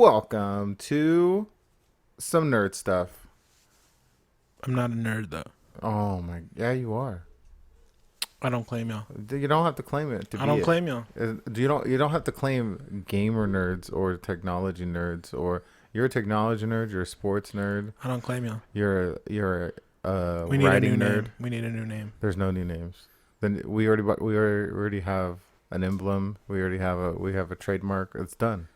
Welcome to some nerd stuff. I'm not a nerd though. Oh my, yeah, you are. I don't claim y'all. You don't have to claim it to I be don't it. claim y'all. You don't have to claim gamer nerds or technology nerds or you're a technology nerd. You're a sports nerd. I don't claim y'all. You're a We need a new writing nerd. name. We need a new name. There's no new names. Then we already have an emblem. We have a trademark. It's done.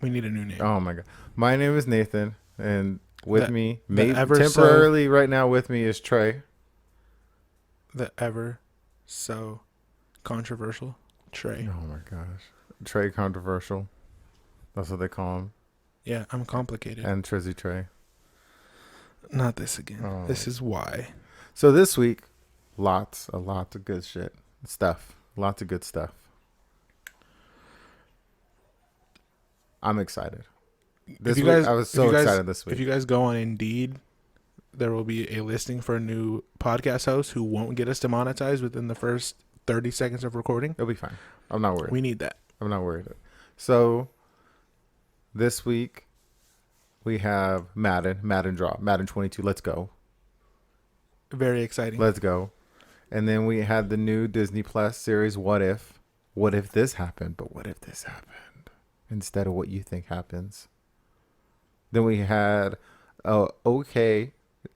We need a new name. Oh my god. My name is Nathan, and with me, maybe ever temporarily right now with me is Trey. The ever so controversial Trey. Oh my gosh. Trey Controversial. That's what they call him. Yeah, I'm complicated. And Trizzy Trey. Not this again. Oh. This is why. So this week, a lot of good shit. Stuff. Lots of good stuff. I'm excited. I was so excited this week. If you guys go on Indeed, there will be a listing for a new podcast host who won't get us demonetized within the first 30 seconds of recording. It'll be fine. I'm not worried. We need that. I'm not worried. So this week we have Madden drop, Madden 22. Let's go. Very exciting. Let's go. And then we had the new Disney Plus series, What If? What if this happened? But what if this happened instead of what you think happens? Then we had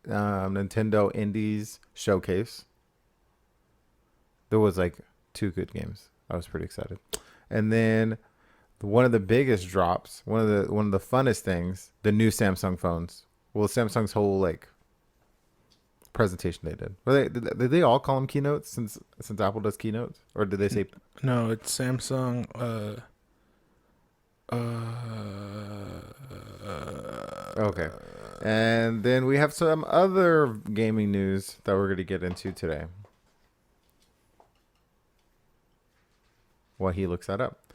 Nintendo Indies Showcase. There was like 2 good games. I was pretty excited. And then one of the biggest drops, one of the funnest things, the new Samsung phones. Well, Samsung's whole like presentation they did. Did they all call them keynotes since Apple does keynotes, or did they say? No, it's Samsung. Okay. And then we have some other gaming news that we're going to get into today. While he looks that up.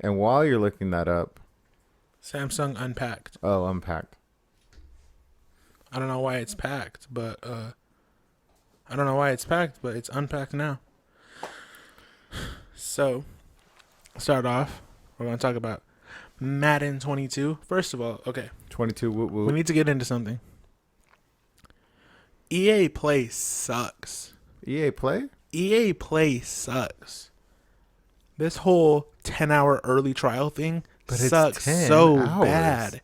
And while you're looking that up, Samsung Unpacked. Oh, Unpacked. I don't know why it's packed, but it's unpacked now. So, start off, we're going to talk about Madden 22. First of all, okay. 22. We need to get into something. EA Play sucks. EA Play? EA Play sucks. This whole 10-hour early trial thing sucks so bad.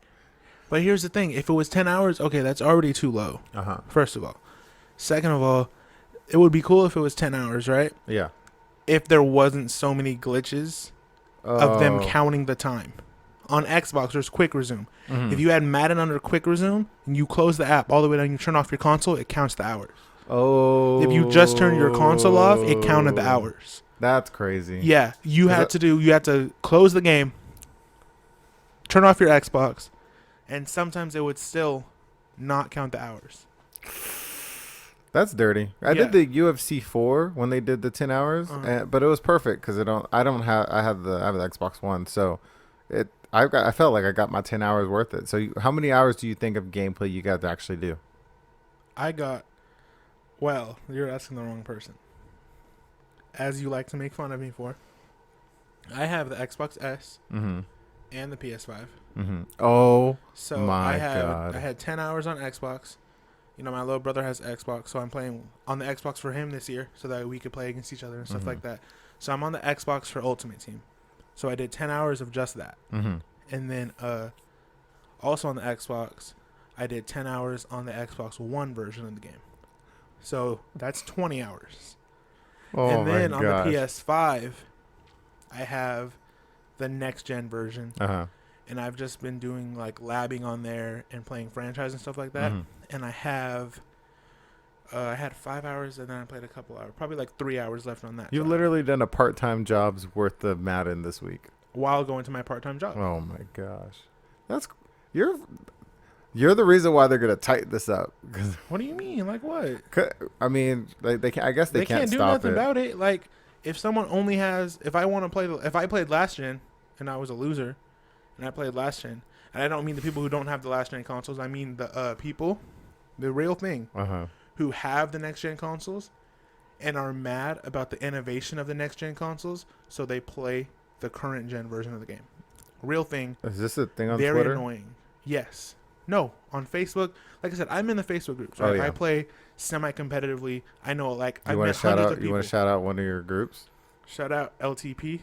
But here's the thing. If it was 10 hours, okay, that's already too low. Uh-huh. First of all. Second of all, it would be cool if it was 10 hours, right? Yeah. If there wasn't so many glitches of them counting the time. On Xbox, there's quick resume. Mm-hmm. If you had Madden under quick resume and you close the app all the way down, you turn off your console, it counts the hours. Oh. If you just turn your console off, it counted the hours. That's crazy. Yeah, you had to close the game, turn off your Xbox, and sometimes it would still not count the hours. That's dirty. I did the UFC 4 when they did the 10 hours, but it was perfect because I have the Xbox One, so I felt like I got my 10 hours worth it. So how many hours do you think of gameplay you got to actually do? Well, you're asking the wrong person. As you like to make fun of me for, I have the Xbox S and the PS5. Mm-hmm. Oh, so my God. I had 10 hours on Xbox. You know, my little brother has Xbox, so I'm playing on the Xbox for him this year so that we could play against each other and stuff like that. So I'm on the Xbox for Ultimate Team. So I did 10 hours of just that. Mm-hmm. And then also on the Xbox, I did 10 hours on the Xbox One version of the game. So that's 20 hours. Oh, and then on the PS5, I have the next gen version. Uh-huh. And I've just been doing like labbing on there and playing franchise and stuff like that. And I had 5 hours and then I played a couple hours, probably like 3 hours left on that. You've literally done a part-time job's worth of Madden this week while going to my part-time job. Oh my gosh, you're the reason why they're gonna tighten this up. What do you mean? Like what? I mean, they can't. I guess they can't do stop nothing about it. Like if someone only has, if I played last gen and I was a loser, and I played last gen, and I don't mean the people who don't have the last gen consoles. I mean the people, the real thing, who have the next gen consoles, and are mad about the innovation of the next gen consoles, so they play the current gen version of the game. real thing. Is this a thing on Very Twitter? annoying. Yes. No, on Facebook. Like I said, I'm in the Facebook groups. Right? Oh, yeah. I play semi-competitively. I know, like, You I've want met to shout hundreds out? of You people. want to shout out one of your groups? Shout out LTP.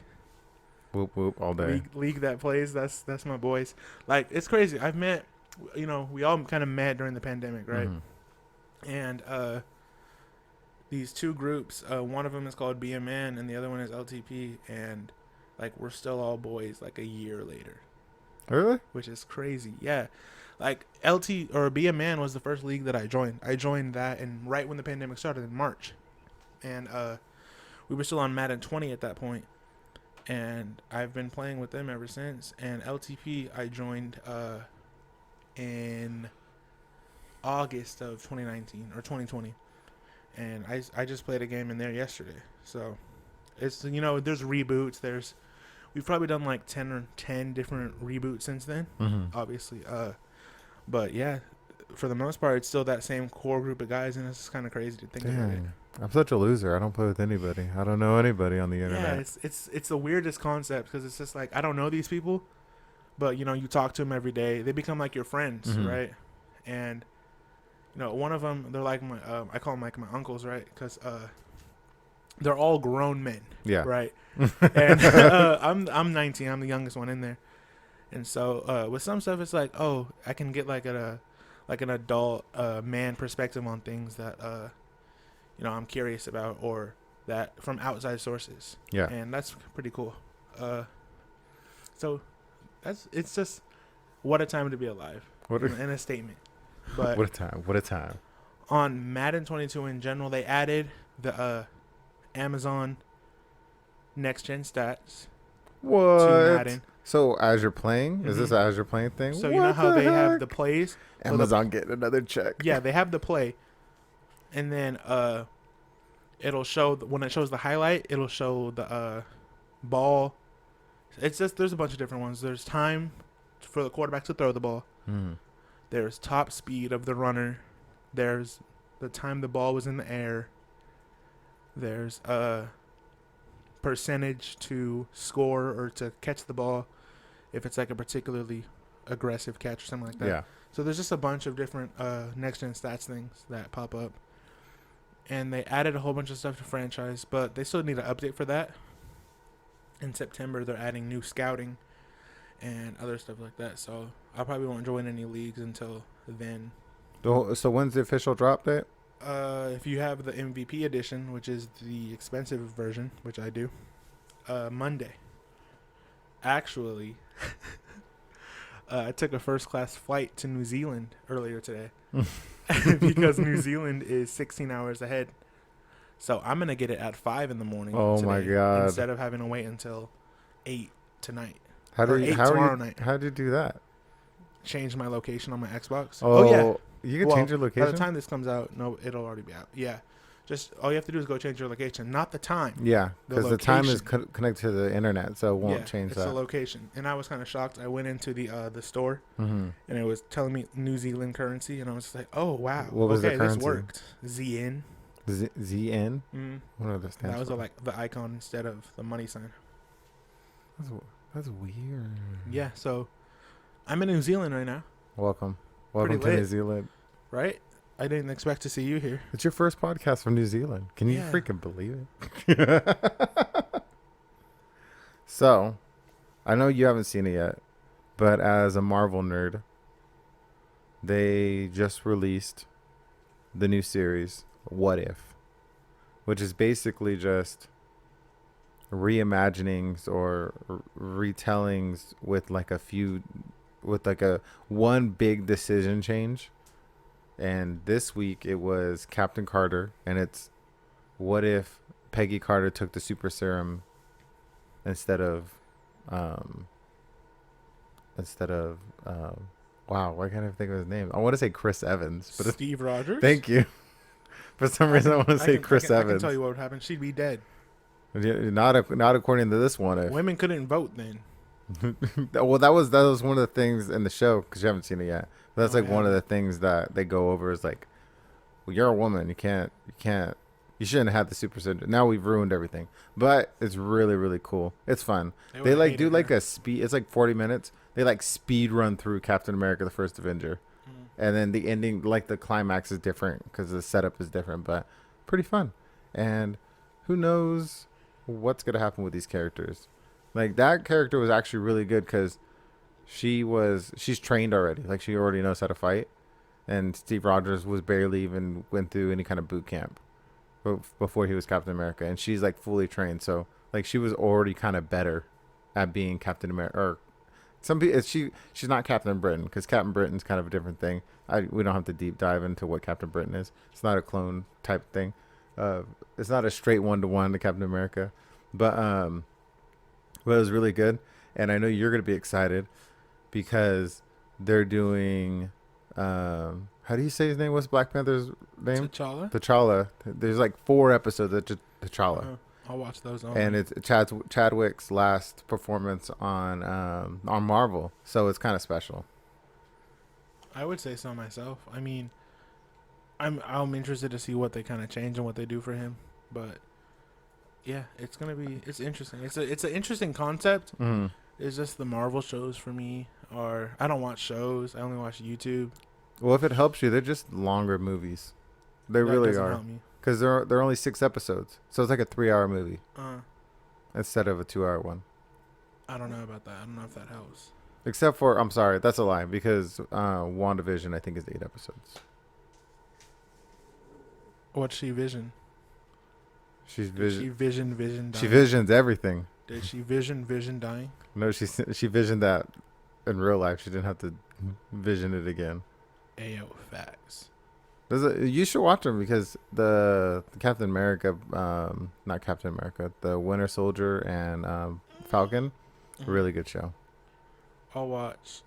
Whoop whoop all day. League that plays. That's my boys. Like, it's crazy. I've met, we all kind of met during the pandemic, right? Mm-hmm. And these two groups, one of them is called BMN and the other one is LTP, and like we're still all boys like a year later, Really? which is crazy. Yeah, like LT or BMN was the first league that I joined. I joined that, and right when the pandemic started in March, and we were still on Madden 20 at that point, and I've been playing with them ever since. And LTP I joined in August of 2019 or 2020. And I just played a game in there yesterday. So it's, there's reboots. We've probably done like 10 different reboots since then, Mm-hmm. obviously. But yeah, for the most part, it's still that same core group of guys, and it's kind of crazy to think about it. Dang. I'm such a loser. I don't play with anybody. I don't know anybody on the Yeah, internet. it's the weirdest concept because it's just like I don't know these people, but you talk to them every day. They become like your friends, Mhm. right? And one of them, they're like my I call them like my uncles, right? Because they're all grown men, Yeah. right? And I'm 19. I'm the youngest one in there, and so with some stuff, it's like, oh, I can get like an adult man perspective on things that I'm curious about, or that from outside sources. Yeah. And that's pretty cool. So it's just what a time to be alive, What and a statement. But what a time. What a time. on Madden 22 in general, they added the Amazon next gen stats to What? Madden. So as you're playing, is this Mhm. an as you're playing thing? So you know What how the they have heck? the plays? Amazon getting another check. Yeah, they have the play, and then it'll show when it shows the highlight, it'll show the ball. It's just there's a bunch of different ones. There's time for the quarterback to throw the ball. Mm. There's top speed of the runner. There's the time the ball was in the air. There's percentage to score or to catch the ball if it's like a particularly aggressive catch or something like that. Yeah. So there's just a bunch of different next gen stats things that pop up. And they added a whole bunch of stuff to franchise, but they still need an update for that. In September, they're adding new scouting and other stuff like that. So I probably won't join any leagues until then. So when's the official drop date? If you have the MVP edition, which is the expensive version, which I do, Monday. Actually, I took a first class flight to New Zealand earlier today because New Zealand is 16 hours ahead. So I'm gonna get it at 5 in the morning. Oh today, my God. Instead of having to wait until 8 tonight. How Or do you 8 how tomorrow are you, night. how did you do that? Change my location on my Xbox. Oh, yeah. You can Well, change your By location. the time this comes out, no, it'll already be out. Yeah. Just all you have to do is go change your location, not the time. Yeah, the because the time is location. connected to the internet, so it won't change it's that. the location. And I was kind of shocked. I went into the store Mm-hmm. and it was telling me New Zealand currency, and I was just like, oh wow, What was the okay, this currency? worked. ZN. ZN. Mm. What are the stands That was for? like the icon instead of the money sign. That's weird. Yeah. So I'm in New Zealand right now, Welcome Pretty to New lit. Zealand. right? I didn't expect to see you here. It's your first podcast from New Zealand. Can you Yeah. freaking believe it? So, I know you haven't seen it yet, but as a Marvel nerd, they just released the new series, What If? Which is basically just reimaginings or retellings with like a one big decision change. And this week it was Captain Carter, and it's what if Peggy Carter took the super serum instead of wow, why can't I think of his name? I want to say Chris Evans, but Steve Rogers. thank you. For some reason I want to say Chris I Evans. can tell you what would happen. She'd be dead. Not according to this one. If Women couldn't vote then. well, that was one of the things in the show because you haven't seen it yet. But that's Oh, like I one of the haven't. things that they go over is like, well, you're a woman, you can't You shouldn't have had the super syndrome. Now we've ruined everything. But it's really, really cool. It's fun. They They would've like do hated like her. a speed. It's like 40 minutes. They like speed run through Captain America: The First Avenger, Mm. and then the ending, like the climax, is different because the setup is different. But pretty fun. And who knows what's gonna happen with these characters? Like that character was actually really good because she's trained already. Like she already knows how to fight. And Steve Rogers was barely even went through any kind of boot camp before he was Captain America, and she's like fully trained. So like she was already kind of better at being Captain America. Or some people, she's not Captain Britain because Captain Britain's kind of a different thing. We don't have to deep dive into what Captain Britain is. It's not a clone type thing. It's not a straight 1-to-1 to Captain America, but it was really good, and I know you're gonna be excited because they're doing. How do you say his name? What's Black Panther's name? T'Challa. T'Challa. There's like 4 episodes of T'Challa, I'll watch those. and it's Chadwick's last performance on Marvel, so it's kind of special. I would say so myself. I mean, I'm interested to see what they kind of change and what they do for him. But yeah, it's interesting. It's an interesting concept. Mm. It's just the Marvel shows for me are I don't watch shows. I only watch YouTube. Well, if it helps you, they're just longer movies. They That really doesn't are, help me. because they're only 6 episodes, so it's like a 3-hour movie Uh, instead of a 2-hour one. I don't know about that. I don't know if that helps. Except for, I'm sorry, that's a lie, because WandaVision I think is 8 episodes. What's she vision? She's Did she vision. vision dying? She visions everything. Did she vision dying? No, she visioned that in real life. She didn't have to vision it again. Ayo, facts. You should watch them because the Captain America, not Captain America, the Winter Soldier and Falcon, Mhm. really good show. I'll watch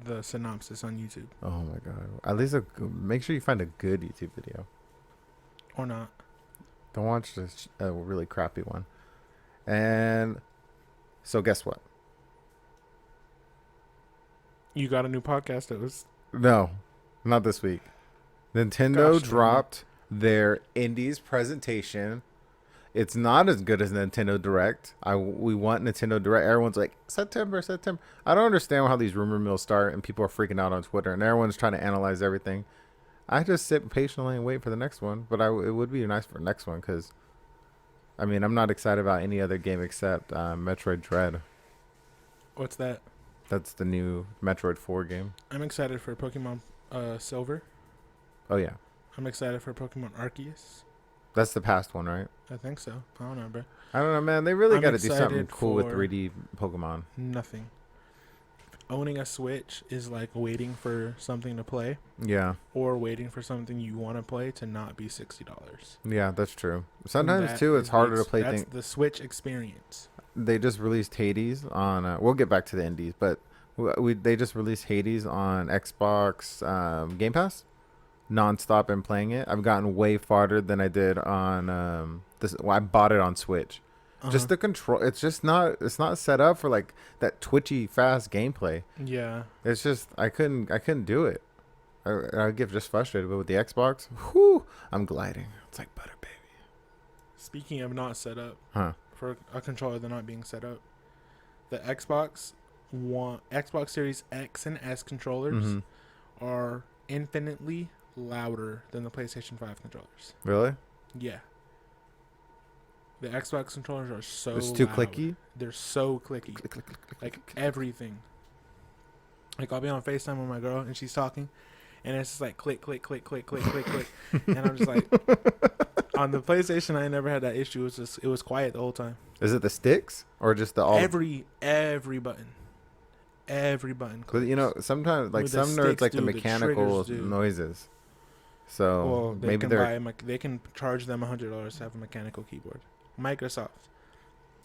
the synopsis on YouTube Oh my god! At least make sure you find a good YouTube video. or not. Don't watch a really crappy one. And so, guess what? You got a new podcast that was No, not this week. Nintendo Gosh, dropped their Indies presentation. It's not as good as Nintendo Direct. We want Nintendo Direct. Everyone's like, September. I don't understand how these rumor mills start and people are freaking out on Twitter and everyone's trying to analyze everything. I just sit patiently and wait for the next one. But it would be nice for the next one because, I mean, I'm not excited about any other game except Metroid Dread. what's that? That's the new Metroid 4 game. I'm excited for Pokemon Silver. Oh, yeah. I'm excited for Pokemon Arceus. That's the past one, right? I think so. I don't know, bro. I don't know, man. They really I'm got to do something excited cool with for- 3D Pokemon. Nothing. Owning a Switch is like waiting for something to play Yeah. or waiting for something you want to play to not be $60. Yeah, that's true. Sometimes, too, it's harder to play That's things. the Switch experience. They just released Hades on. We'll get back to the indies, but they just released Hades on Xbox Game Pass, nonstop and playing it. I've gotten way farther than I did on this. Well, I bought it on Switch. Just the control. It's just not. It's not set up for like that twitchy fast gameplay. Yeah. It's just I couldn't do it. I get just frustrated. But with the Xbox, whoo, I'm gliding. It's like butter, baby. Speaking of not set up Huh? for a controller, they're not being set up. The Xbox Series X and S controllers Hmm. are infinitely louder than the PlayStation 5 controllers. Really? Yeah. The Xbox controllers are so It's too loud. clicky. They're so clicky. Click, click, click, click, Like click, click. everything. Like I'll be on FaceTime with my girl and she's talking and it's just like click, click, click, click, click, click, click. And I'm just like on the PlayStation I never had that issue. It was quiet the whole time. Is it the sticks or just the all? Every button. Every button. But you know, sometimes like With the some nerds sticks like the do, the mechanical triggers do. noises. So Well, they maybe can they're they can charge them $100 to have a mechanical keyboard. Microsoft,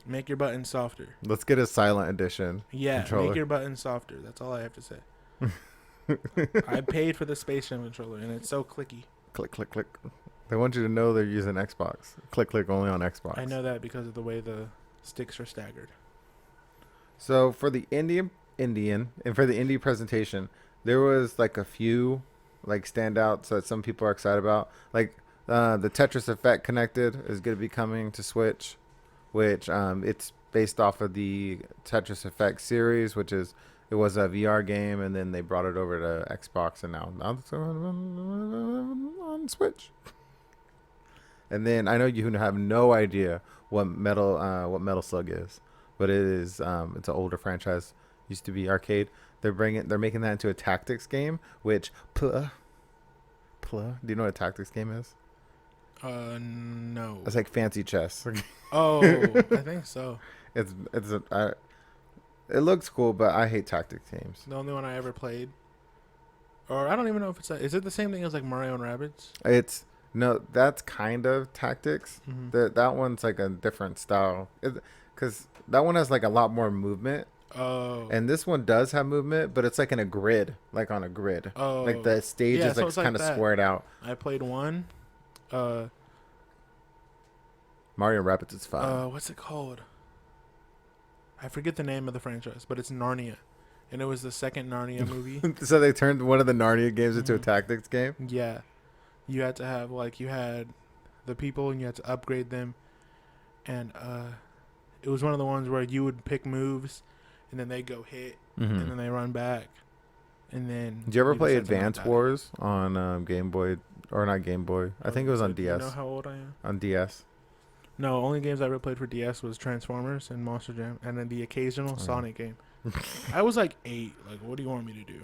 make your buttons softer. let's get a silent edition. Yeah, Controller. make your buttons softer. That's all I have to say. I paid for the Space Jam controller, and it's so clicky. Click, click, click. They want you to know they're using Xbox. Click, click only on Xbox. I know that because of the way the sticks are staggered. So for the Indian and for the indie presentation, there was like a few like standouts that some people are excited about. Like The Tetris Effect Connected is going to be coming to Switch, which it's based off of the Tetris Effect series, which is it was a VR game, and then they brought it over to Xbox, and now it's on Switch. And then I know you have no idea what Metal Slug is, but it is it's an older franchise. Used to be arcade. They're making that into a tactics game, which do you know what a tactics game is? No. It's like fancy chess. Oh, I think so. It looks cool, but I hate tactics games. The only one I ever played, or I don't even know if is it the same thing as like Mario and Rabbids? It's no, that's kind of tactics. Mm-hmm. That one's like a different style, because that one has like a lot more movement. Oh. And this one does have movement, but it's like in a grid, like on a grid. Oh. Like the stage is like kind of squared out. I played one. Mario Rabbids is fun. What's it called? I forget the name of the franchise, but it's Narnia, and it was the second Narnia movie. So they turned one of the Narnia games into a Mhm. tactics game. Yeah, you had to have you had the people and you had to upgrade them, and it was one of the ones where you would pick moves, and then they go hit, and then they run back, and then. Did you ever play just had to Advance knock that Wars on Game Boy, or not Game Boy? I out. think it was on Do you DS. know how old I am? On DS. No, only games I ever played for DS was Transformers and Monster Jam, and then the occasional Sonic game. I was like 8. Like, what do you want me to do?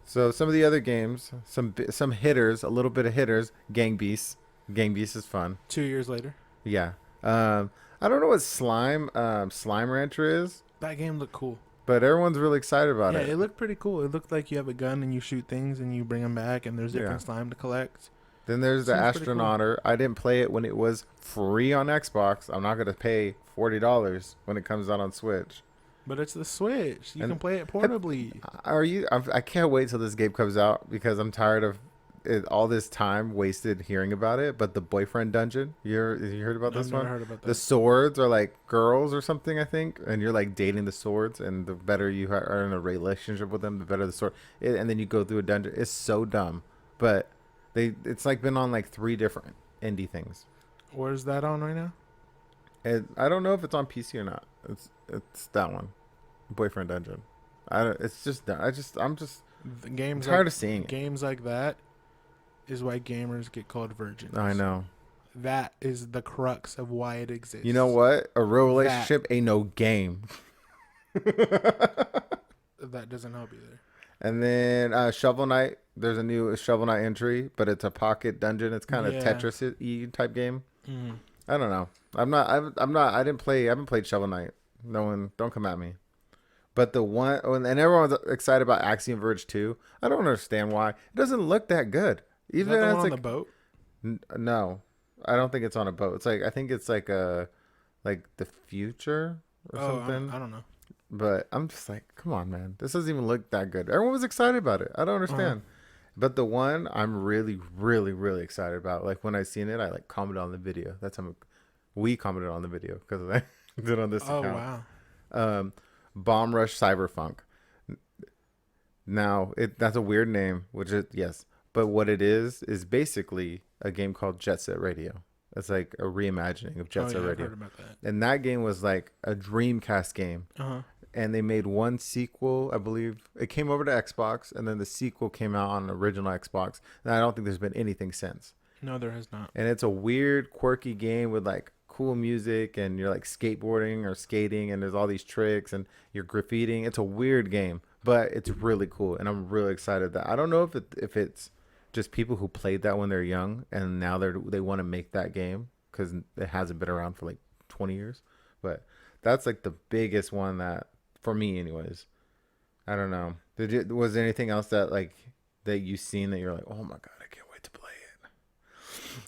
So some of the other games, some hitters, a little bit of hitters. Gang Beasts. Gang Beasts is fun. 2 years later, Yeah. I don't know what Slime Rancher is, that game looked cool. but everyone's really excited about Yeah, it. it looked pretty cool. It looked like you have a gun and you shoot things and you bring them back, and there's different Yeah. slime to collect. Then there's the Seems pretty cool. Astronauter. I didn't play it when it was free on Xbox. I'm not gonna pay $40 when it comes out on Switch. But it's the Switch. You And can play it portably. Are you? I can't wait till this game comes out because I'm tired of all this time wasted hearing about it. But the boyfriend dungeon, you heard about this I've never one? heard about that. The swords are like girls or something, I think, and you're like dating the swords, and the better you are in a relationship with them, the better the sword. And then you go through a dungeon. It's so dumb, but it's like been on like 3 different indie things. Where's that on right now? I don't know if it's on PC or not. It's that one, boyfriend dungeon. It's just I'm just The games tired like, of seeing it. games like that is why gamers get called virgins. I know. That is the crux of why it exists. You know what? A real relationship ain't no game. That doesn't help either. And then Shovel Knight. There's a new Shovel Knight entry, but it's a pocket dungeon. It's kind of Yeah. Tetris-y type game. Mm. I don't know. I'm not. I didn't play. I haven't played Shovel Knight. No one. Don't come at me. But the one, and everyone's excited about Axiom Verge 2. I don't understand why. It doesn't look that good. Is Even that the as one on like the boat? no, I don't think it's on a boat. It's like I think it's like the future or something. I don't know. But I'm just like, come on, man. This doesn't even look that good. Everyone was excited about it. I don't understand. But the one I'm really, really, really excited about, like when I seen it, I like commented on the video. That's how we commented on the video because I did on this Oh account. wow. Bomb Rush Cyberpunk. Now, that's a weird name, which is, yes. But what it is basically a game called Jet Set Radio. It's like a reimagining of Jet Set I've Radio. heard about that. And that game was like a Dreamcast game. Uh-huh. And they made one sequel, I believe. It came over to Xbox, and then the sequel came out on the original Xbox. And I don't think there's been anything since. No, there has not. And it's a weird, quirky game with like cool music, and you're like skateboarding or skating, and there's all these tricks, and you're graffitiing. It's a weird game, but it's really cool, and I'm really excited that I don't know if it's just people who played that when they're young, and now they want to make that game because it hasn't been around for like 20 years. But that's like the biggest one that for me, anyways. I don't know. Was there anything else that you seen that you're like, oh my god, I can't wait to play it.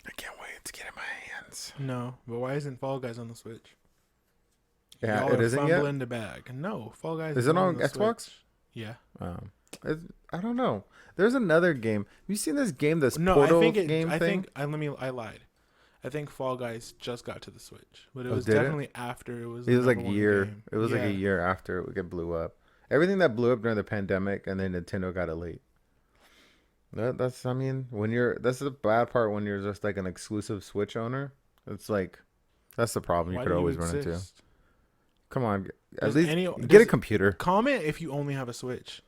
I can't wait to get in my hands. No, but why isn't Fall Guys on the Switch? Yeah, Y'all it are isn't yet. fumbling the bag. No, Fall Guys Is it on the Xbox? Switch. Yeah. I don't know. There's another game. Have you seen this game? This No, Portal I think game thing? I lied. I think Fall Guys just got to the Switch, but it Oh, was did it? definitely after it was. It was the like a number one year. game. It was like Yeah. a year after it blew up. Everything that blew up during the pandemic, and then Nintendo got it late. That's I mean, when you're that's the bad part when you're just like an exclusive Switch owner. It's like that's the problem you Why could do you always run into. exist? Come on, at Does least any get a does computer. comment if you only have a Switch,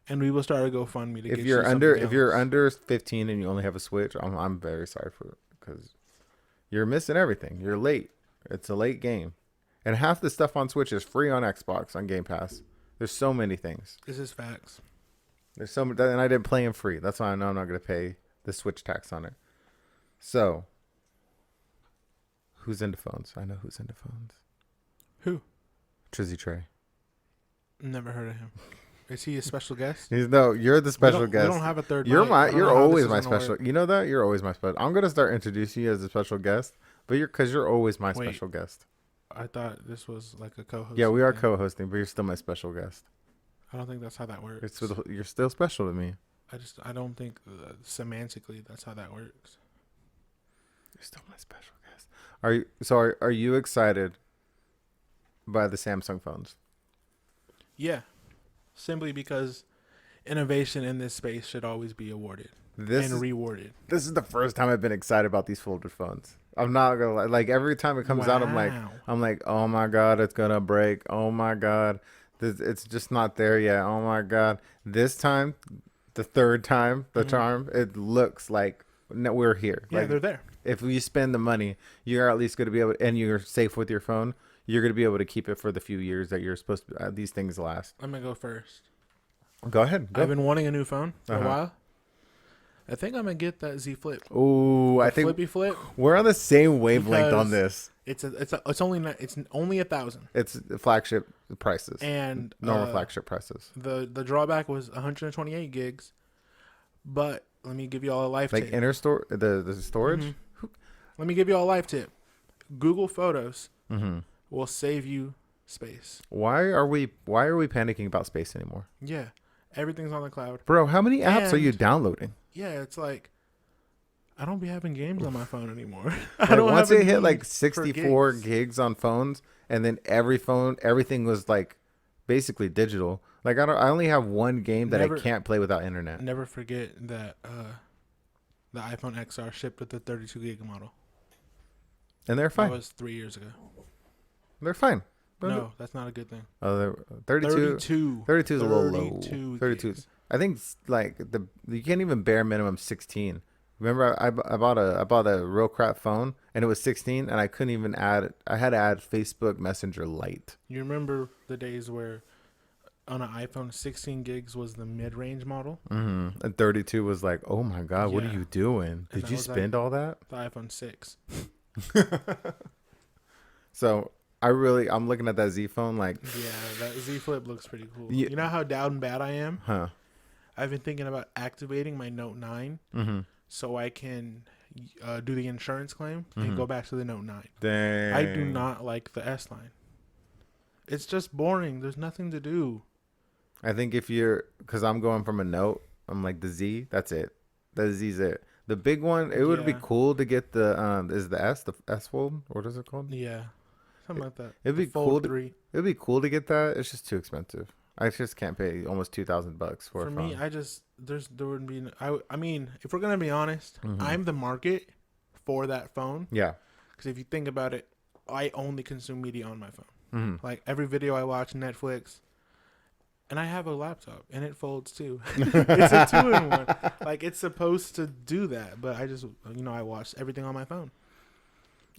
and we will start a GoFundMe to If get you you're under something if you're else. under 15 and you only have a Switch, I'm very sorry for it because you're missing everything. You're late. It's a late game, and half the stuff on Switch is free on Xbox on Game Pass. There's so many things. This is facts. There's so much, and I didn't play them free. That's why I know I'm not gonna pay the Switch tax on it. So, who's into phones? I know who's into phones. Who? Trizzy Trey. Never heard of him. Is he a special guest? You're the special guest. We don't have a third. You're mic. I don't you're know how always this is my gonna special. work. You know that you're always my special. I'm gonna start introducing you as a special guest, but you're always my Wait. special guest. I thought this was like a co-host. Yeah, we are thing. co-hosting, but you're still my special guest. I don't think that's how that works. You're still special to me. I don't think semantically that's how that works. You're still my special guest. Are you excited by the Samsung phones? Yeah, simply because innovation in this space should always be awarded This and is, rewarded. this is the first time I've been excited about these folded phones. I'm not gonna lie. Like every time it comes out, Wow. I'm like, oh my god, it's gonna break. Oh my god, it's just not there yet. Oh my god, this time, the third time, the charm, it looks like we're here. Yeah, Like, they're there. if you spend the money, you're at least gonna be able, and you're safe with your phone. You're gonna be able to keep it for the few years that you're supposed to. These things last. I'm gonna go first. Go ahead. Go. I've been wanting a new phone for Uh-huh. a while. I think I'm gonna get that Z Flip. Ooh, I The think Flippy Flip. we're on the same wavelength on Because this. It's only 1,000. It's flagship prices, And normal flagship prices. the drawback was 128 gigs. But let me give you all a life Like tip. inner store, the storage. Mhm. Let me give you all a life tip. Google Photos Mm-hmm. will save you space. Why are we panicking about space anymore, Yeah, everything's on the cloud. bro? How many apps are you And- downloading? Yeah, it's like I don't be having games on my phone anymore. Like, I don't once have a it hit need like for 64 gigs. gigs on phones, and then everything was like basically digital. Like I only have one game that Never- I can't play without internet, Never forget that the iPhone XR shipped with the 32 gig model. and they're That fine. was 3 years ago. They're fine. No, that's not a good thing. Oh, they're 32. 32 is a little low. 32. gigs. I think like you can't even bare minimum 16. Remember, I bought a real crap phone and it was 16, and I couldn't even add. I had to add Facebook Messenger Lite. You remember the days where on an iPhone 16 gigs was the mid-range model? Mm-hmm. And 32 was like, oh my god, what are Yeah. you doing? And Did that you was like- spend all that? The iPhone 6. So I'm looking at that Z phone like, Yeah, that Z Flip looks pretty cool. Yeah. You know how down bad I am? huh? I've been thinking about activating my Note 9 Mm-hmm. so I can do the insurance claim and go back to the Note 9. Dang. I do not like the S line. It's just boring. There's nothing to do. I think because I'm going from a Note, I'm like the Z. That's it. The Z's it. The big one, it would be Yeah. cool to get the the S Fold? What is it called? Yeah, something like that. It'd be The Fold cool 3. It'd be cool to get that. It's just too expensive. I just can't pay almost $2,000 for For a me, phone. there wouldn't be. I mean, if we're gonna be honest, I'm the market for that phone. Yeah. Because if you think about it, I only consume media on my phone. Mm-hmm. Like every video I watch, Netflix, and I have a laptop and it folds too. It's a 2-in-1. Like it's supposed to do that, but I just I watch everything on my phone.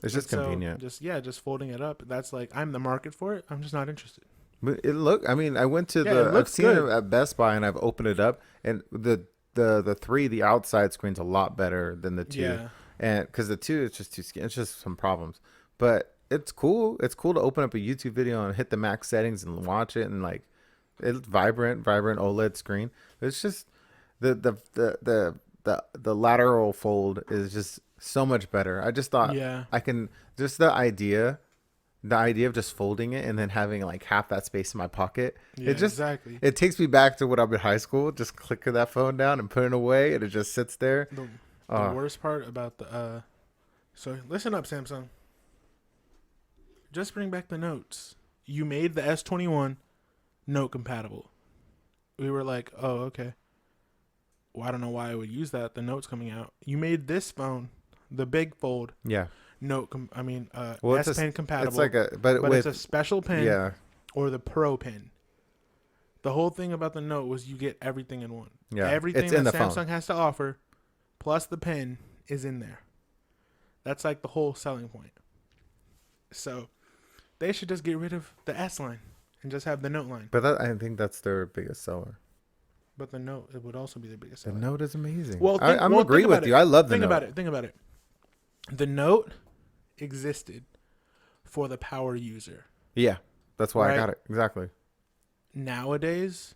It's just And so, convenient. just folding it up. That's like I'm the market for it. I'm just not interested. But I mean, I went to Yeah, it I've looks seen good. it at Best Buy and I've opened it up, and the outside screen's a lot better than the 2. Yeah. And because the 2 is just too skinny. It's just some problems. But it's cool. It's cool to open up a YouTube video and hit the max settings and watch it, and like it's vibrant OLED screen. It's just the lateral fold is just so much better. I just thought Yeah. I can just the idea of just folding it and then having like half that space in my pocket. Yeah, it just exactly. it takes me back to when I'm in high school. Just click that phone down and put it away, and it just sits there. The worst part about the so listen up, Samsung. Just bring back the notes. You made the S21 Note compatible. We were like, oh, okay. well, I don't know why I would use that. The Note's coming out. You made this phone, the big fold, Yeah. Note. Well, S Pen compatible. it's like a, but it's with, a special pen yeah, or the Pro pen. The whole thing about the Note was you get everything in one. yeah. Everything It's in that the Samsung phone. has to offer, plus the pen, is in there. That's like the whole selling point. So they should just get rid of the S line and just have the Note line. But I think that's their biggest seller. But the Note, it would also be the biggest The seller. Note is amazing. Well, I'm agree with you. I love the Note. Think about it. The Note existed for the power user. Yeah, that's why Right? I got it. Exactly. Nowadays,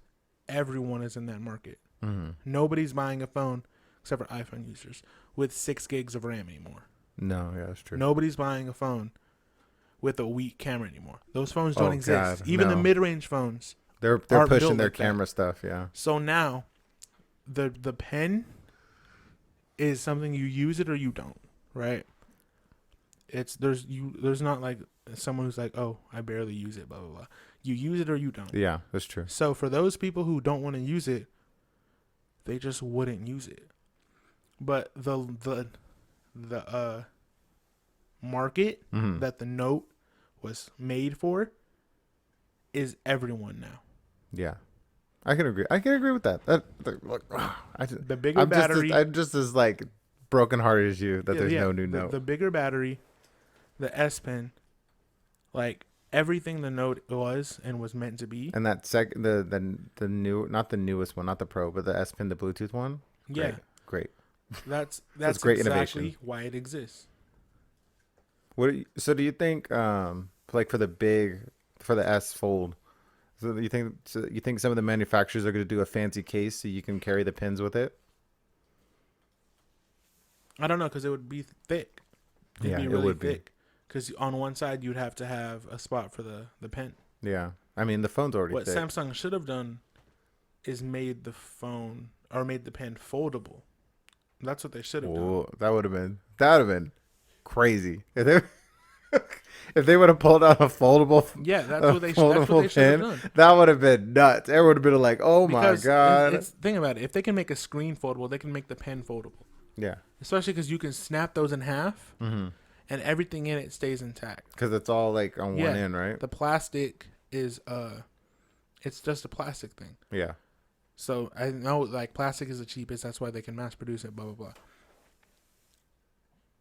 everyone is in that market. Mm-hmm. Nobody's buying a phone, except for iPhone users, with 6 gigs of RAM anymore. No, yeah, that's true. Nobody's buying a phone with a weak camera anymore. Those phones don't exist. God, Even no. the mid-range phones. They're aren't pushing built their like that. camera stuff. Yeah. So now, the pen is something you use it or you don't, right? There's not like someone who's like, oh, I barely use it, blah blah blah. You use it or you don't. Yeah, that's true. So for those people who don't want to use it, they just wouldn't use it. But the market Mm-hmm. that the Note was made for is everyone now. Yeah, I can agree. I can agree with that. Look, The bigger I'm battery. I'm just as like brokenhearted as you that there's no new Note. The bigger battery, the S Pen, like everything the Note was and was meant to be. And that the new, not the newest one, not the Pro, but the S Pen, the Bluetooth one. Yeah, Great. that's great exactly innovation. why it exists. So do you think like for the S Fold? So you think some of the manufacturers are going to do a fancy case so you can carry the pins with it? I don't know, because it would be thick. It'd Yeah, be it really would be. thick. Because on one side you'd have to have a spot for the pen. Yeah, I mean the phone's already What thick. Samsung should have done is made the phone or made the pen foldable. That's what they should have done. Oh, that would have been crazy if they would have pulled out a foldable. Yeah, that's a what they should have pen, done. that would have been nuts. Everyone would have been like, "Oh Because my god!" think about it. If they can make a screen foldable, they can make the pen foldable. Yeah, Especially because you can snap those in half, mm-hmm. and everything in it stays intact. Because it's all like on one end, right? The plastic is it's just a plastic thing. Yeah. So I know like plastic is the cheapest. That's why they can mass produce it. Blah blah blah.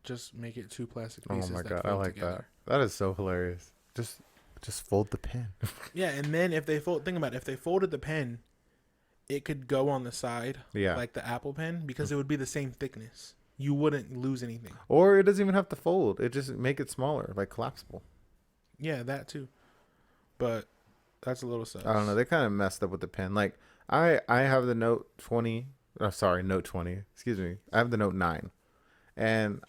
Just make it 2 plastic pieces. Oh my that god, I fold like together. that. That is so hilarious. Just fold the pen. Yeah, and then if they think about it, if they folded the pen, it could go on the side, Yeah. like the Apple pen, because it would be the same thickness. You wouldn't lose anything. Or it doesn't even have to fold. It just make it smaller, like collapsible. Yeah, that too. But that's a little sus. I don't know. They kind of messed up with the pen. Like I have the Note 20. Oh, sorry, Note 20. Excuse me. I have the Note 9, and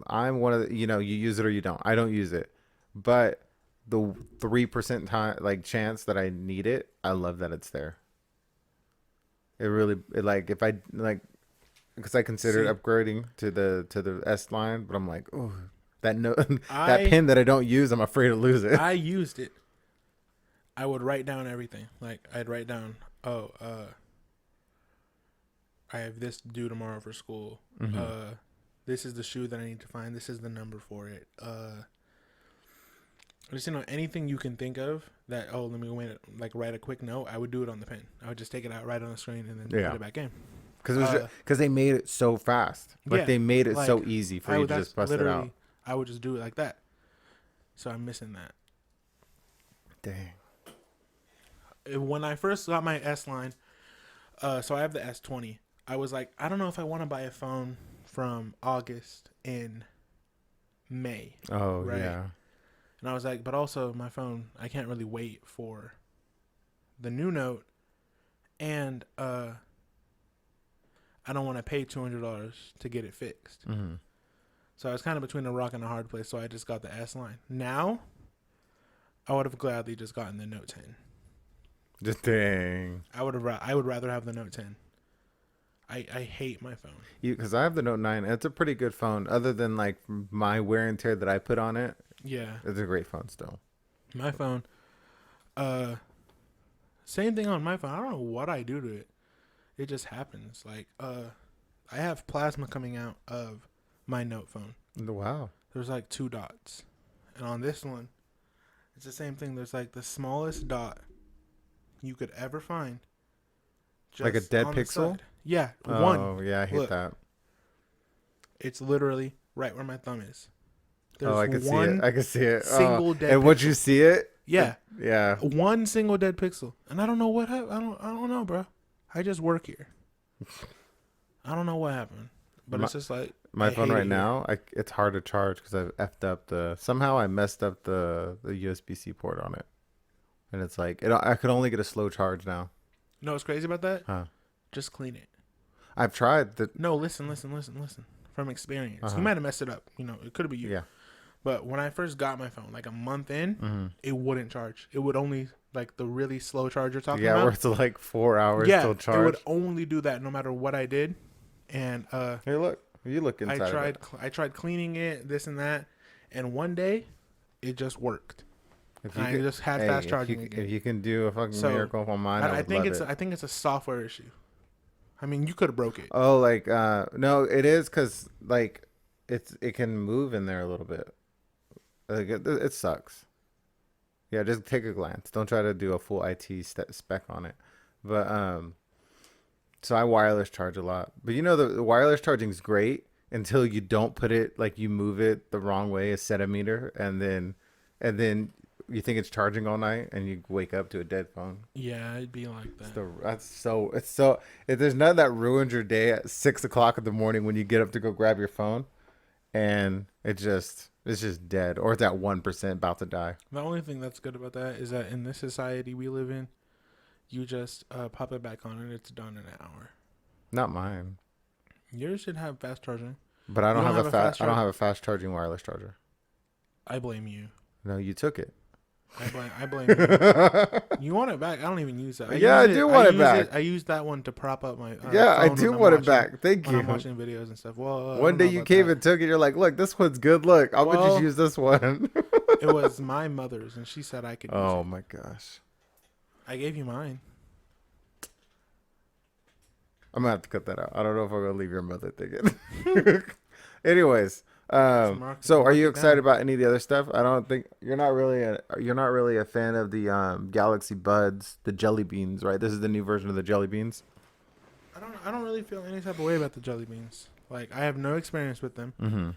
I'm one of the. You use it or you don't. I don't use it, but the 3% time chance that I need it, I love that it's there. If I because I considered upgrading to the S line, but I'm like, oh, that that pen that I don't use, I'm afraid to lose it. I used it. I would write down everything. Like I'd write down, I have this due tomorrow for school. Mm-hmm. This is the shoe that I need to find. This is the number for it. Just anything you can think of that. Oh, let me write a quick note. I would do it on the pen. I would just take it out, write it on the screen, and then put it back in. Because they made it so fast. They made it so easy for you to just bust it out. I would just do it like that. So I'm missing that. Dang. When I first got my S line, so I have the S20. I was like, I don't know if I want to buy a phone from August in May. Oh, right? yeah. And I was like, but also my phone, I can't really wait for the new Note, and I don't want to pay $200 to get it fixed. Mm-hmm. So I was kind of between a rock and a hard place, so I just got the S line. Now, I would have gladly just gotten the Note 10. Just dang. I would rather have the Note 10. I hate my phone. Because I have the Note 9. And it's a pretty good phone. Other than my wear and tear that I put on it. Yeah. It's a great phone still. My phone. Same thing on my phone. I don't know what I do to it. It just happens. Like, I have plasma coming out of my Note phone. Wow. There's like 2 dots. And on this one, it's the same thing. There's like the smallest dot you could ever find. Like a Just dead on the pixel? side. Yeah, one. Oh, yeah, I hate Look, that. it's literally right where my thumb is. Oh, There's I can see it. one I can see it. single dead and pixel. once you see it, Yeah, yeah. one single dead pixel. And I don't know what happened. I don't know, bro. I just work here. I don't know what happened. But it's just like My I phone hate right it now, it's hard to charge because I've effed up somehow I messed up the USB-C port on it. And it's like, I could only get a slow charge now. You know what's crazy about that? Huh. Just clean it. I've tried the, No, listen. From experience. You might have messed it up. You know, it could be you. yeah. But when I first got my phone, like a month in, Mm-hmm. it wouldn't charge. It would only, like the really slow charge you're talking Yeah, about. where it's like 4 hours Yeah, till it charge. would only do that no matter what I did. And Hey, look. You look I inside tried of it. I tried cleaning it, this and that, and one day it just worked. If And I just had fast charging if again. you can do a fucking So, miracle on mine, I would think love it's it. I think it's a software issue. I mean, you could have broke it. Oh, like no, it is because like it can move in there a little bit. Like it sucks. Yeah, just take a glance. Don't try to do a full spec on it. But so I wireless charge a lot. But you know the wireless charging is great until you don't put it like you move it the wrong way a centimeter, and then you think it's charging all night, and you wake up to a dead phone. Yeah, it'd be like that. There's none that ruins your day at 6 o'clock in the morning when you get up to go grab your phone, and it's just dead, or it's at 1% about to die. The only thing that's good about that is that in this society we live in, you just pop it back on and it's done in an hour. Not mine, Yours should have fast charging. but I don't You have don't a have a fast. I don't have a fast charging wireless charger. I blame you. No, you took it. I blame you. You want it back? I don't even use that. I do want it back. I use that one to prop up my Yeah, I phone do when I'm want it watching- back. Thank when I'm you. watching videos and stuff. Well, I One don't day know you about came that. and took it. You're like, look, this one's good. Look, I'm gonna Well, just use this one. It was my mother's, and she said I could use Oh it. my gosh. I gave you mine. I'm gonna have to cut that out. I don't know if I'm gonna leave your mother thinking. Anyways, so are you excited about any of the other stuff? I don't think you're not really a fan of the Galaxy Buds, the jelly beans, right? This is the new version of the jelly beans. I don't really feel any type of way about the jelly beans. Like, I have no experience with them. Mm-hmm.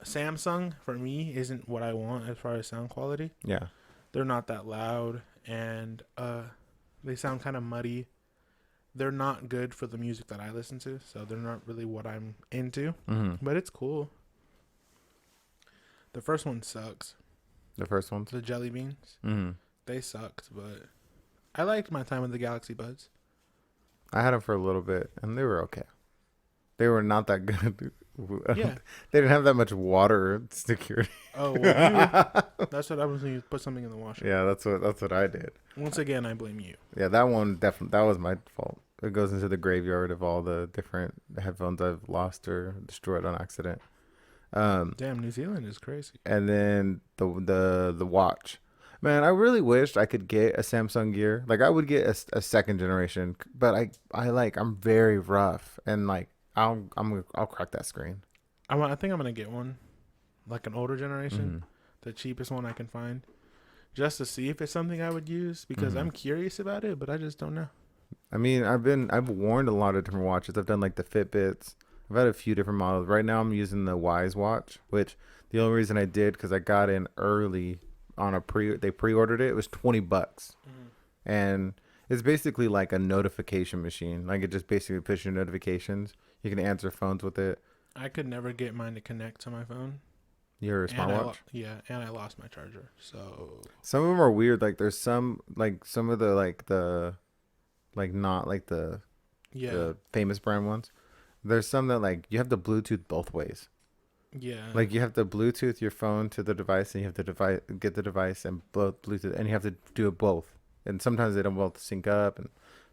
Samsung for me isn't what I want as far as sound quality. Yeah. They're not that loud, and they sound kind of muddy. They're not good for the music that I listen to, so they're not really what I'm into. Mm-hmm. But it's cool. The first one sucks. The first ones. The jelly beans, Mm-hmm. they sucked, but I liked my time with the Galaxy Buds. I had them for a little bit, and they were okay. They were not that good. Yeah. They didn't have that much water security. Oh, well, that's what happens when you put something in the washer. Yeah, that's what I did. Once again, I blame you. Yeah, that one definitely, that was my fault. It goes into the graveyard of all the different headphones I've lost or destroyed on accident. Damn, New Zealand is crazy. And then the watch. Man, I really wished I could get a Samsung Gear. Like, I would get a second generation, but I'm very rough, and like I'll crack that screen. I think I'm gonna get one, like an older generation, Mm-hmm. the cheapest one I can find, just to see if it's something I would use because Mm-hmm. I'm curious about it, but I just don't know. I mean, I've worn a lot of different watches. I've done like the Fitbits. I've had a few different models. Right now, I'm using the Wise watch, which the only reason I did because I got in early on they pre-ordered it. It was $20, and it's basically like a notification machine. Like, it just basically pushes your notifications. You can answer phones with it. I could never get mine to connect to my phone. Your And smartwatch. and I lost my charger. So Some of them are weird. Like, there's some of the not like the famous brand ones. There's some that like you have to Bluetooth both ways. yeah, Like, you have to Bluetooth your phone to the device, and you have to get the device and Bluetooth, and you have to do it both. And sometimes they don't both sync up.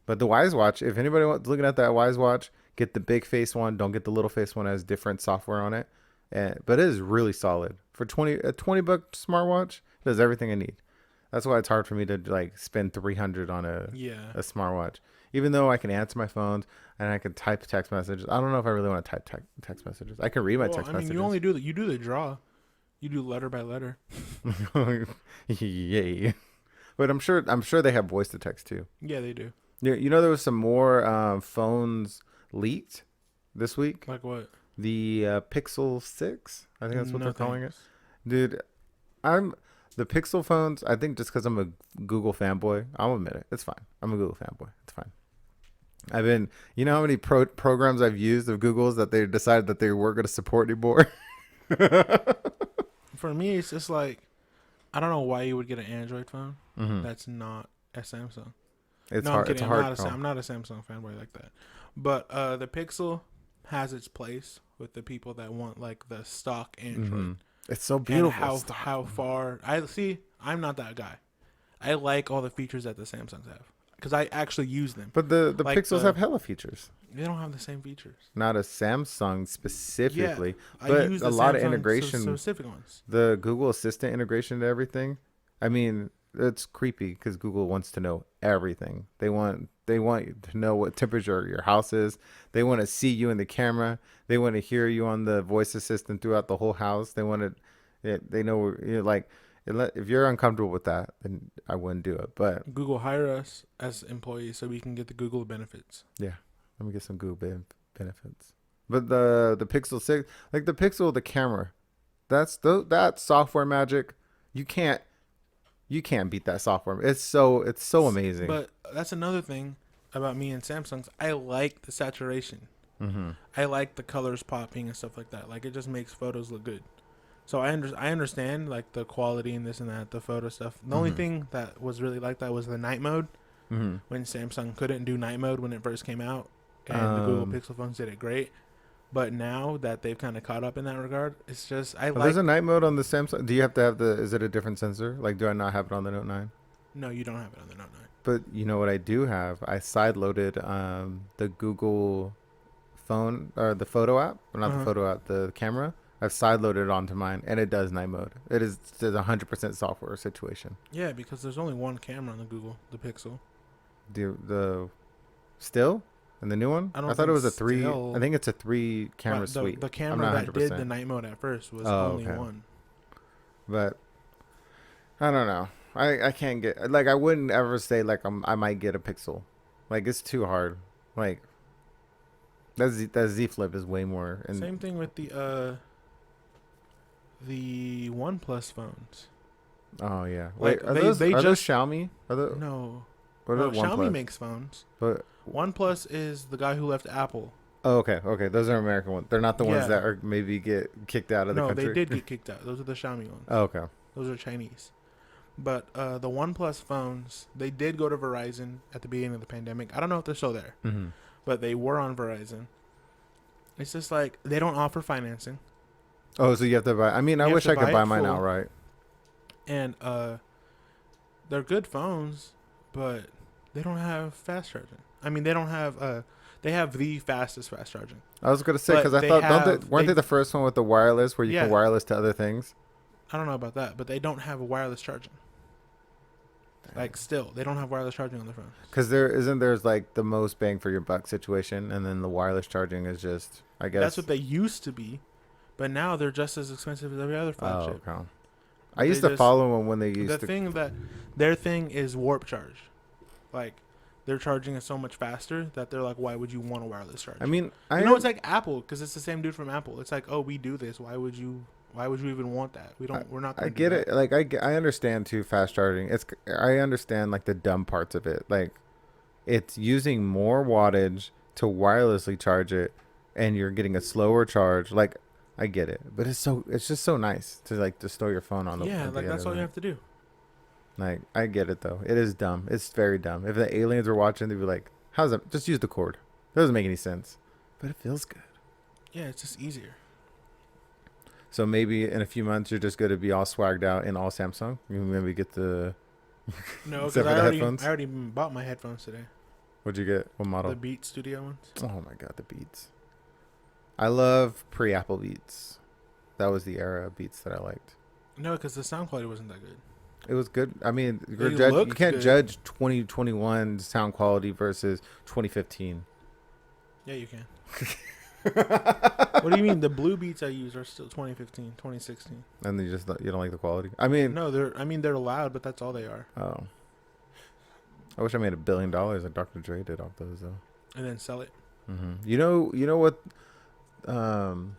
But the Wise watch, if anybody wants looking at that Wise watch, get the big face one. Don't get the little face one. It has different software on it. But it is really solid for a $20 smartwatch. It does everything I need. That's why it's hard for me to like spend 300 on Yeah. a smartwatch. Even though I can answer my phones and I can type text messages, I don't know if I really want to type text messages. I can read my Well, text I mean, messages. you only do you do the draw. You do letter by letter. Yay! But I'm sure they have voice to text too. Yeah, they do. Yeah, there was some more phones leaked this week. Like what? The Pixel 6, I think that's what No they're calling it. thanks. Dude, I'm the Pixel phones. I think just because I'm a Google fanboy, I'll admit it. It's fine. I'm a Google fanboy. It's fine. I've been, how many programs I've used of Google's that they decided that they weren't going to support anymore. For me, it's just like I don't know why you would get an Android phone Hmm. that's not a Samsung. It's No, hard. I'm It's kidding. a hard call. I'm not a Samsung fanboy like that. But the Pixel has its place with the people that want like the stock Android. Hmm. It's so And beautiful. how far I see. I'm not that guy. I like all the features that the Samsungs have because I actually use them. But the Like Pixels the- have hella features. They don't have the same features. Not a Samsung specifically, I but use a the lot of Samsung integration. specific ones. The Google Assistant integration to everything. I mean, it's creepy because Google wants to know everything. They want you to know what temperature your house is. They want to see you in the camera. They want to hear you on the voice assistant throughout the whole house. They want to. They know like if you're uncomfortable with that, then I wouldn't do it. But Google hire us as employees so we can get the Google benefits. yeah, let me get some Google benefits. But the Pixel 6, like the Pixel, the camera, that software magic. You can't beat that software. It's so amazing. But that's another thing about me and Samsungs. I like the saturation. Mm-hmm. I like the colors popping and stuff like that. Like it just makes photos look good. So I understand like the quality and this and that, the photo stuff. The only Mhm. thing that was really like that was the night mode Mm-hmm. when Samsung couldn't do night mode when it first came out, and the Google Pixel phones did it great. But now that they've kind of caught up in that regard, it's just There's a night mode on the Samsung. Do you have to have is it a different sensor? Like, do I not have it on the Note 9? No, you don't have it on the Note 9. But you know what I do have? I side loaded the Google phone or the photo app, or not the Uh-huh. photo app, the camera. I've side loaded it onto mine, and it does night mode. It's a 100% software situation. Yeah, because there's only one camera on the Pixel. The still and the new one. I don't thought it think was a 3. still- I think it's a 3 camera But suite. The I'm camera not that did 100%. the night mode at first was Oh, only okay. one. But I don't know. I can't get like I wouldn't ever say like I might get a Pixel. Like it's too hard. Like that Z Flip is way more. And Same thing with the OnePlus phones. oh yeah. Like, Wait, are they- those they are those just- Xiaomi? Are those No, what no are Xiaomi OnePlus? makes phones. But OnePlus is the guy who left Apple. oh, okay. Those are American ones. They're not the ones Yeah. that are maybe get kicked out of the No, country. they did get kicked out. Those are the Xiaomi ones. Oh, okay. Those are Chinese. But the OnePlus phones, they did go to Verizon at the beginning of the pandemic. I don't know if they're still there, Mm-hmm. but they were on Verizon. It's just like they don't offer financing, Oh, so you have to buy. I mean, I You have wish to I could buy buy it mine full. outright. and they're good phones, but they don't have fast charging. I mean, they don't have they have the fastest fast charging. I was gonna say But because I they thought have- weren't they they- the first one with the wireless where you can Yeah. wireless to other things? I don't know about that, but they don't have wireless charging. Like still, they don't have wireless charging on their phones. Because there's like the most bang for your buck situation, and then the wireless charging is just I guess That's what they used to be, but now they're just as expensive as every other oh flagship. okay. I They used to just- follow them when they used The to. thing that their thing is warp charge, like they're charging it so much faster that they're like, why would you want a wireless charge? I mean, it's like Apple because it's the same dude from Apple. It's like, oh, we do this. Why would you even want that? We're not. I Gonna get do it. Like I understand too fast charging. I understand like the dumb parts of it. Like it's using more wattage to wirelessly charge it, and you're getting a slower charge. Like I get it, but it's just so nice to like to store your phone on the Yeah, at the like end that's of all the you night. have to do. Like I get it though. It is dumb. It's very dumb. If the aliens were watching, they'd be like, "How's that? Just use the cord." It doesn't make any sense, but it feels good. Yeah, it's just easier. So maybe in a few months you're just going to be all swagged out in all Samsung. You maybe get the No, because Except for I the already headphones? I already bought my headphones today. what'd you get? What model? The Beat Studio ones. Oh my god, the Beats. I love pre-Apple Beats. That was the era of Beats that I liked. No, because the sound quality wasn't that good. It was good. I mean, They you looked can't good. judge 2021 sound quality versus 2015. Yeah, you can. What do you mean? The blue beats I use are still 2015, 2016. And you don't like the quality. I mean, No, they're loud, but that's all they are. oh, I wish I made $1 billion like Dr. Dre did off those though. And then sell it. You know what? Um,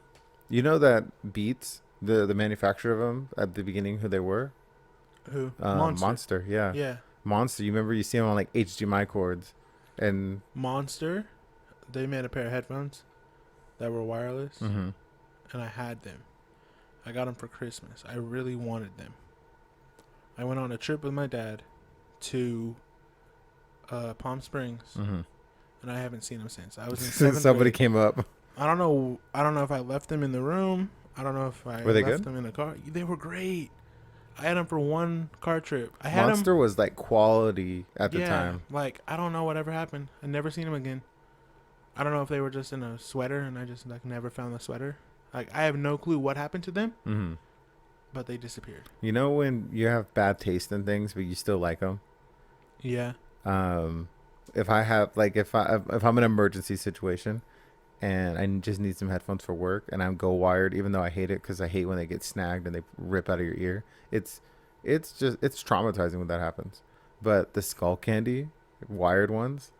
you know that Beats, the manufacturer of them at the beginning, who they were? Who? Monster. Yeah, Yeah. Monster. You remember you see them on like HDMI cords, and Monster. They made a pair of headphones that were wireless, and I had them. I got them for Christmas. I really wanted them. I went on a trip with my dad to Palm Springs, and I haven't seen them since. I was in seventh somebody grade. came up. I don't know. I don't know if I left them in the room. I don't know if I Were they left good? them in the car. They were great. I had them for one car trip. I had Monster them. was like quality at the Yeah, time. like I don't know whatever happened. I never seen them again. I don't know if they were just in a sweater and I just like never found the sweater. Like I have no clue what happened to them, but they disappeared. You know when you have bad taste in things, but you still like them. Yeah. If I have like if I'm in an emergency situation, and I just need some headphones for work, and I'm go wired, even though I hate it because I hate when they get snagged and they rip out of your ear. It's traumatizing when that happens. But the skull candy wired ones,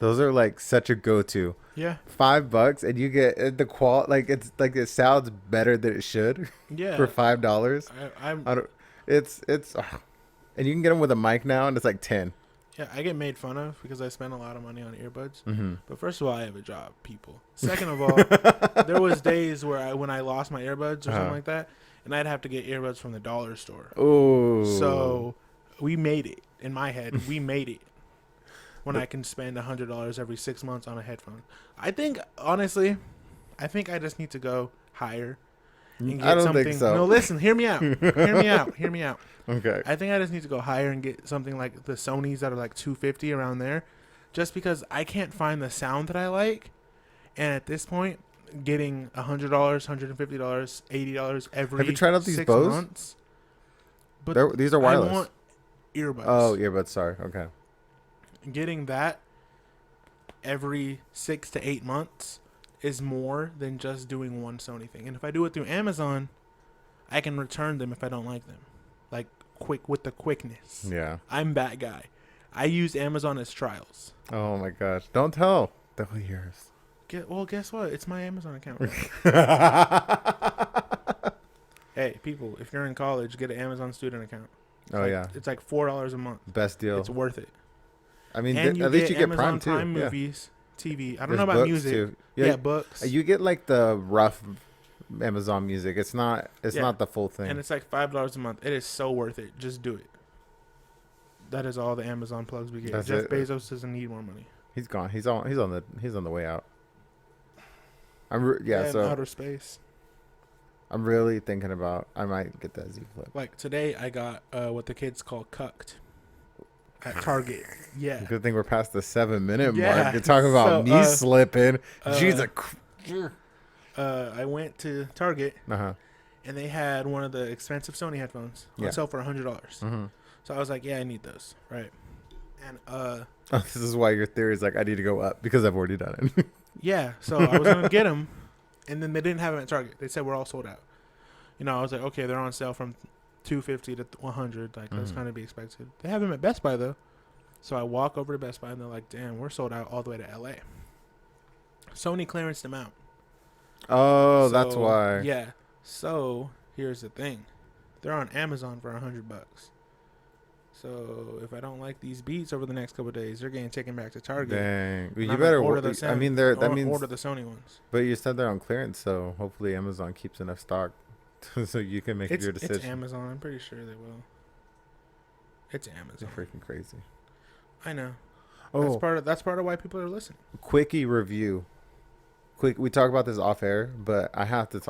those are like such a go-to. Yeah. $5 and you get the it's like it sounds better than it should. Yeah. For $5. I'm. I don't. It's and you can get them with a mic now, and it's like 10. Yeah, I get made fun of because I spend a lot of money on earbuds. Mm-hmm. But first of all, I have a job, people. Second of all, there was days where when I lost my earbuds or something like that, and I'd have to get earbuds from the dollar store. Oh. So we made it. In my head, we made it. When I can spend $100 every 6 months on a headphone. I think, honestly, I just need to go higher and get I don't something. think so. No, listen, hear me out. Hear me out. Okay. I think I just need to go higher and get something like the Sonys that are like $250 around there, just because I can't find the sound that I like. And at this point, getting $100, $150, $80 every Have you tried out these 6 Bose? months. But These are wireless. I want earbuds. Oh, earbuds. Sorry. Okay. Getting that every 6 to 8 months is more than just doing one Sony thing. And if I do it through Amazon, I can return them if I don't like them. Like with the quickness. Yeah. I'm that guy. I use Amazon as trials. Oh my gosh. Don't tell. They'll hear us. Guess what? It's my Amazon account. Hey, people, if you're in college, get an Amazon student account. It's like $4 a month. Best deal. It's worth it. I mean, And at least you get Amazon Prime too. Prime Yeah. movies, TV. I don't There's know about books, music. too. Yeah, books. You get like the rough Amazon music. It's not the full thing. And it's like $5 a month. It is so worth it. Just do it. That is all the Amazon plugs we get. That's Jeff it. Bezos doesn't need more money. He's gone. He's on the way out. In So outer space. I'm really thinking about I might get that Z Flip. Like today, I got what the kids call cucked at Target. Yeah. Good thing we're past the 7-minute Yeah. mark. You're talking about So, me slipping. Jesus. I went to Target Uh-huh. and they had one of the expensive Sony headphones on sale for $100. Mm-hmm. So I was like, yeah, I need those, right? And This is why your theory is like I need to go up because I've already done it. yeah, so I was gonna get them, and then they didn't have them at Target. They said we're all sold out. You know, I was like, okay, they're on sale from $250 to $100. Like that's kind of be expected. They have them at Best Buy though, so I walk over to Best Buy and they're like, damn, we're sold out all the way to LA. Sony clearanced them out. Oh, that's why. Yeah. So here's the thing, they're on Amazon for $100. So if I don't like these beats over the next couple of days, they're getting taken back to Target. Dang. And You I'm better like, order the I mean, that means order the Sony ones. But you said they're on clearance, so hopefully Amazon keeps enough stock so you can make your decision. It's Amazon. I'm pretty sure they will. It's Amazon. They're freaking crazy. I know. Oh, That's part of why people are listening. quickie review. We talk about this off air, but I have to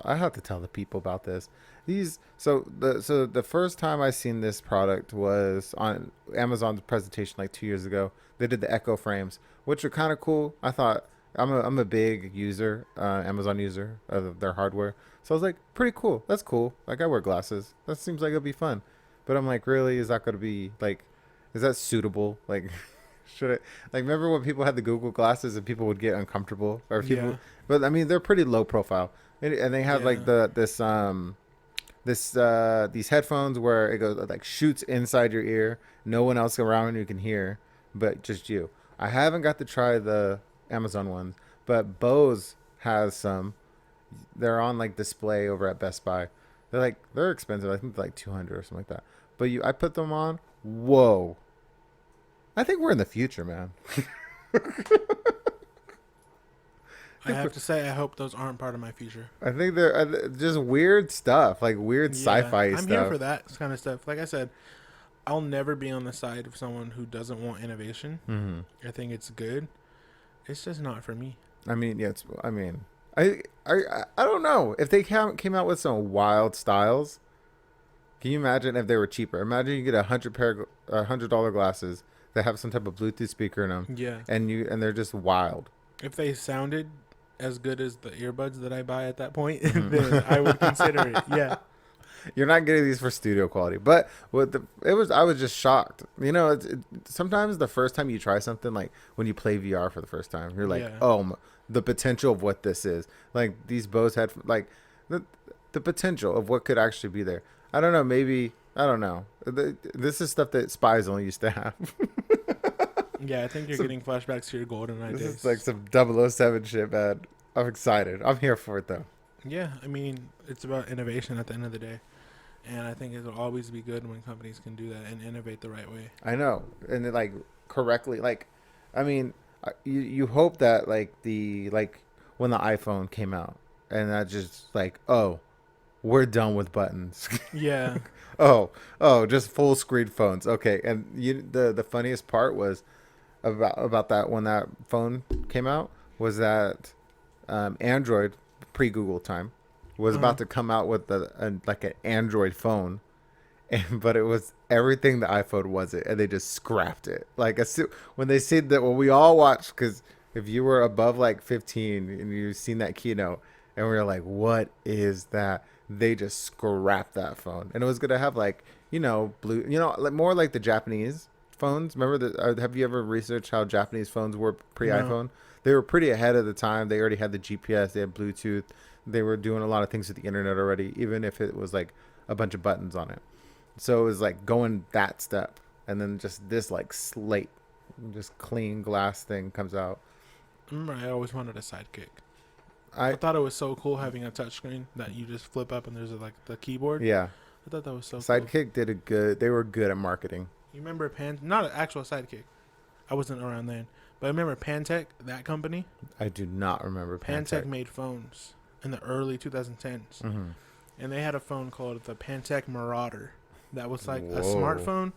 tell the people about this. The first time I seen this product was on Amazon's presentation like 2 years ago. They did the Echo frames, which are kind of cool. I thought I'm a big user, Amazon user of their hardware, so I was like, pretty cool. That's cool. Like I wear glasses. That seems like it'll be fun. But I'm like, really? Is that going to be like, is that suitable? Like, should it, like, remember when people had the Google glasses and people would get uncomfortable or people, Yeah. but I mean, they're pretty low profile and they have like Yeah. these headphones where it goes like shoots inside your ear. No one else around you can hear, but just you. I haven't got to try the Amazon ones, but Bose has some. They're on like display over at Best Buy. They're expensive. I think they're like 200 or something like that. But I put them on. Whoa! I think we're in the future, man. I have to say, I hope those aren't part of my future. I think they're just weird stuff, like weird Yeah, sci-fi I'm here stuff. for that kind of stuff. Like I said, I'll never be on the side of someone who doesn't want innovation. Hmm. I think it's good. It's just not for me. I mean, yeah. I mean, I don't know if they came out with some wild styles. Can you imagine if they were cheaper? Imagine you get $100 glasses that have some type of Bluetooth speaker in them, Yeah. and they're just wild. If they sounded as good as the earbuds that I buy at that point, Mhm. then I would consider it. Yeah. You're not getting these for studio quality, but I was just shocked. Sometimes the first time you try something, like when you play VR for the first time, you're like, Yeah. oh, the potential of what this is. Like these Bose had like the the potential of what could actually be there. I don't know. Maybe I don't know. This is stuff that spies only used to have. Yeah, I think you're So getting flashbacks to your GoldenEye this days. is like some 007 shit, man. I'm excited. I'm here for it though. Yeah, I mean, it's about innovation at the end of the day. And I think it'll always be good when companies can do that and innovate the right way. I know, and then, like correctly, like I mean, you hope that like when the iPhone came out, and that just like we're done with buttons. Yeah. oh, just full screen phones. Okay, and the funniest part was about that when that phone came out was that Android pre Google time was Uh-huh. about to come out with like an Android phone, but it was everything the iPhone wasn't, and they just scrapped it. Like when they said that, when we all watched, because if you were above like 15 and you've seen that keynote, and we were like, "What is that?" They just scrapped that phone, and it was gonna have like blue, like more like the Japanese phones. Remember have you ever researched how Japanese phones were pre No. iPhone? They were pretty ahead of the time. They already had the GPS. They had Bluetooth. They were doing a lot of things with the internet already, even if it was like a bunch of buttons on it. So it was like going that step, and then just this like slate, just clean glass thing comes out. Remember, I always wanted a sidekick. I I thought it was so cool having a touchscreen that you just flip up and there's like the keyboard. Yeah, I thought that was so cool. Sidekick did a good. They were good at marketing. You remember not an actual sidekick. I wasn't around then. But I remember Pantech, that company. I do not remember Pantech Pantech. made phones in the early 2010s. Mm-hmm. And they had a phone called the Pantech Marauder that was like a Whoa. smartphone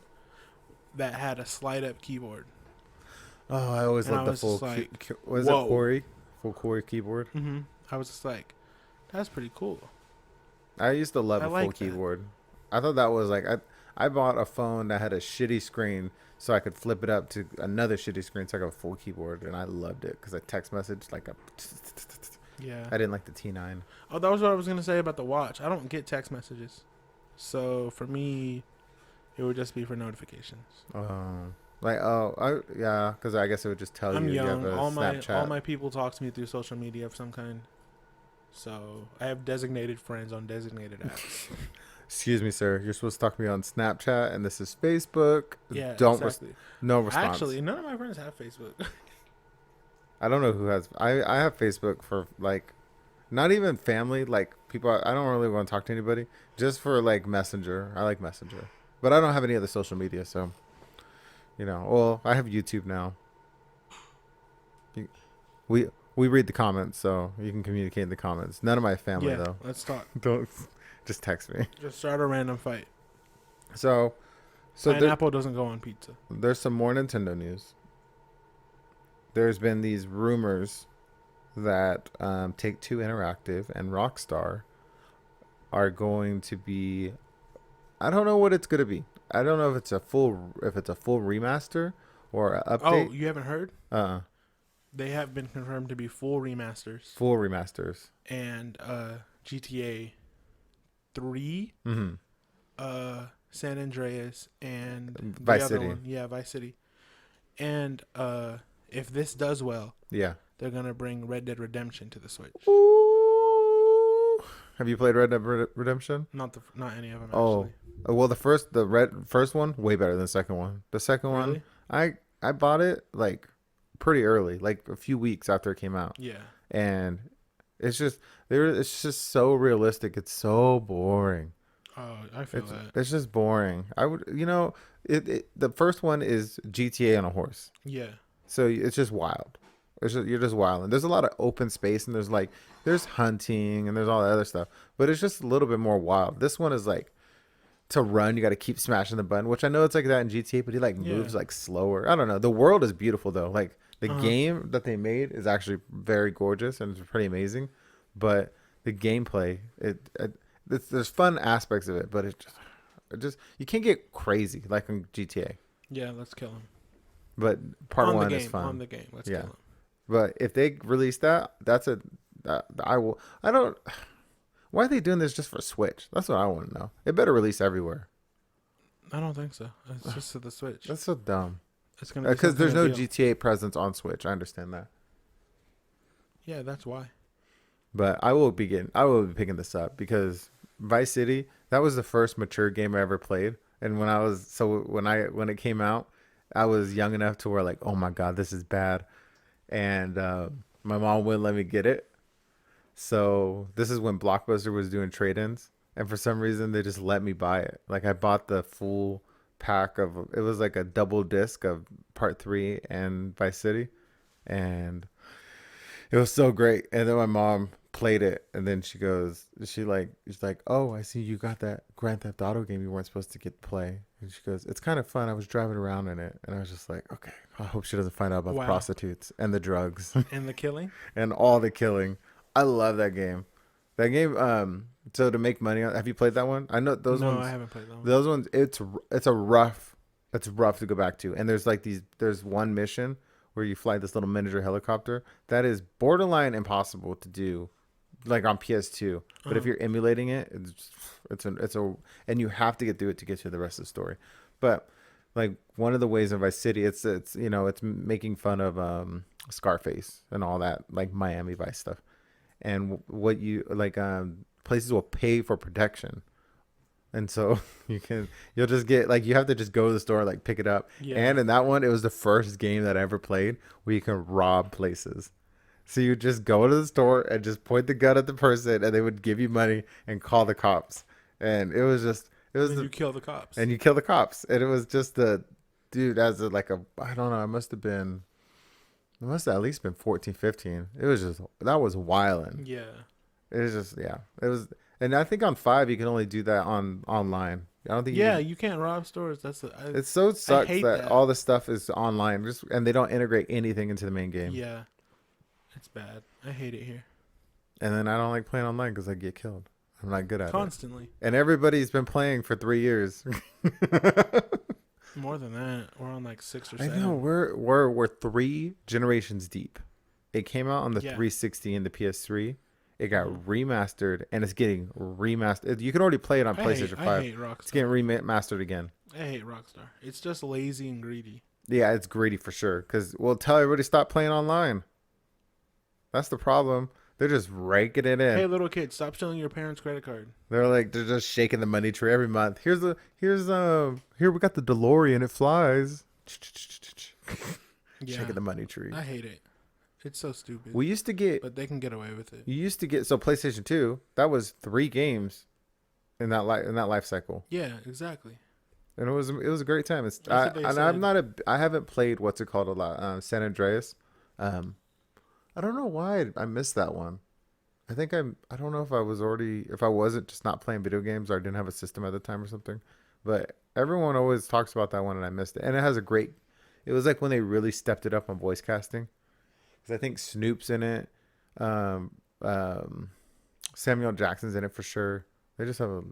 that had a slide up keyboard. Oh, I always And I loved the was full. just like, Was whoa. it Corey? Full Corey keyboard. Mm-hmm. I was just like, that's pretty cool. I used to love I a full like that. keyboard. I thought that was like I bought a phone that had a shitty screen so I could flip it up to another shitty screen so I got a full keyboard, and I loved it because I text messaged like a. Yeah. I didn't like the T9. Oh, that was what I was going to say about the watch. I don't get text messages. So for me, it would just be for notifications. Yeah, because I guess it would just tell I'm you young. you have a All Snapchat. my people talk to me through social media of some kind. So I have designated friends on designated apps. Excuse me, sir. You're supposed to talk to me on Snapchat, and this is Facebook. Yeah, Don't exactly. no response. Actually, none of my friends have Facebook. I don't know who has. I have Facebook for like, not even family. Like people, I don't really want to talk to anybody. Just for like Messenger. I like Messenger, but I don't have any other social media. So, well, I have YouTube now. We we read the comments, so you can communicate in the comments. None of my family Yeah, though. let's talk. Don't just text me. Just start a random fight. So Pineapple doesn't go on pizza. there's some more Nintendo news. There's been these rumors that Take-Two Interactive and Rockstar are going to be. I don't know what it's going to be. I don't know if it's a full remaster or an Oh, update. you haven't heard? Uh, They have been confirmed to be full remasters. full remasters. And GTA 3, Mm-hmm. San Andreas, and the Vice other City. one. Yeah, Vice City. And if this does well, Yeah. they're gonna bring Red Dead Redemption to the Switch. Ooh. Have you played Red Dead Redemption? Not any of them Oh, actually. well, first one way better than the second one. The second one, Really? I bought it like pretty early, like a few weeks after it came out, Yeah. and it's just so realistic. It's so boring. Oh, I feel that. It's just boring. I would, the first one is GTA on a horse, Yeah. so it's just wild. You're just wild, and there's a lot of open space, and there's hunting and there's all that other stuff, but it's just a little bit more wild. This one is like to run, you got to keep smashing the button, which I know it's like that in GTA, but he like Yeah. moves like slower. I don't know. The world is beautiful though. Like the Uh-huh. game that they made is actually very gorgeous and it's pretty amazing, but the gameplay, there's fun aspects of it, but it just you can't get crazy like in GTA. Yeah. Let's kill him. But part On the one game. is fun. On the game. Let's Yeah. kill him. But if they release that, I will. I don't. Why are they doing this just for Switch? That's what I want to know. It better release everywhere. I don't think so. It's just to the Switch. That's so dumb. It's gonna be Because there's no something to GTA presence on Switch. I understand that. Yeah, that's why. But I will be picking this up because Vice City, that was the first mature game I ever played. And when it came out, I was young enough to where like, oh my God, this is bad. And my mom wouldn't let me get it. So this is when Blockbuster was doing trade-ins, and for some reason they just let me buy it. Like I bought the full pack of it was like a double disc of Part 3 and Vice City, and it was so great. And then my mom played it, and then she's like, "Oh, I see you got that Grand Theft Auto game you weren't supposed to get to play." And she goes, "It's kind of fun. I was driving around in it," and I was just like, "Okay, I hope she doesn't find out about the Wow. prostitutes and the drugs And the killing? and all the killing." I love that game. That game. So to make money on, have you played that one? I know those ones. No, I haven't played that one. Those ones. It's rough to go back to. And there's one mission where you fly this little miniature helicopter that is borderline impossible to do, like on PS2. But if you're emulating it, and you have to get through it to get to the rest of the story. But like one of the ways in Vice City, it's making fun of Scarface and all that, like Miami Vice stuff. And what you like, places will pay for protection, and so you'll just get like you have to just go to the store, like pick it up. Yeah. And in that one, it was the first game that I ever played where you can rob places. So you just go to the store and just point the gun at the person, and they would give you money and call the cops. And it was You kill the cops. and you kill the cops, and it was just the dude as a, like a I don't know, it must have at least been 14, 15. It was just, that was wildin'. Yeah. It was just, yeah. It was, and I think on 5, you can only do that online. I don't think Yeah, you can't rob stores. it so sucks hate that that. all the stuff is online and they don't integrate anything into the main game. Yeah. It's bad. I hate it here. And then I don't like playing online because I get killed. I'm not good at Constantly. it. And everybody's been playing for 3 years. More than that. We're on like 6 or I 7. know we're 3 generations deep. It came out on the Yeah. 360 and the PS3. It got remastered and it's getting remastered. You can already play it on PlayStation 5. I hate Rockstar. It's getting remastered again. I hate Rockstar. It's just lazy and greedy. Yeah, it's greedy for sure. Because we'll tell everybody stop playing online. That's the problem. They're just raking it in. Hey, little kid, stop stealing your parents' credit card. They're just shaking the money tree every month. Here we got the DeLorean. It flies. Yeah. Shaking the money tree. I hate it. It's so stupid. We used to get. But they can get away with it. You used to get so PlayStation 2. That was 3 games in that life cycle, Yeah, exactly. and it was a great time. That's what they said. I haven't played what's it called a lot. San Andreas. I don't know why I missed that one. I don't know if I wasn't just not playing video games or I didn't have a system at the time or something. But everyone always talks about that one and I missed it. And it was like when they really stepped it up on voice casting. Because I think Snoop's in it. Samuel Jackson's in it for sure. They just have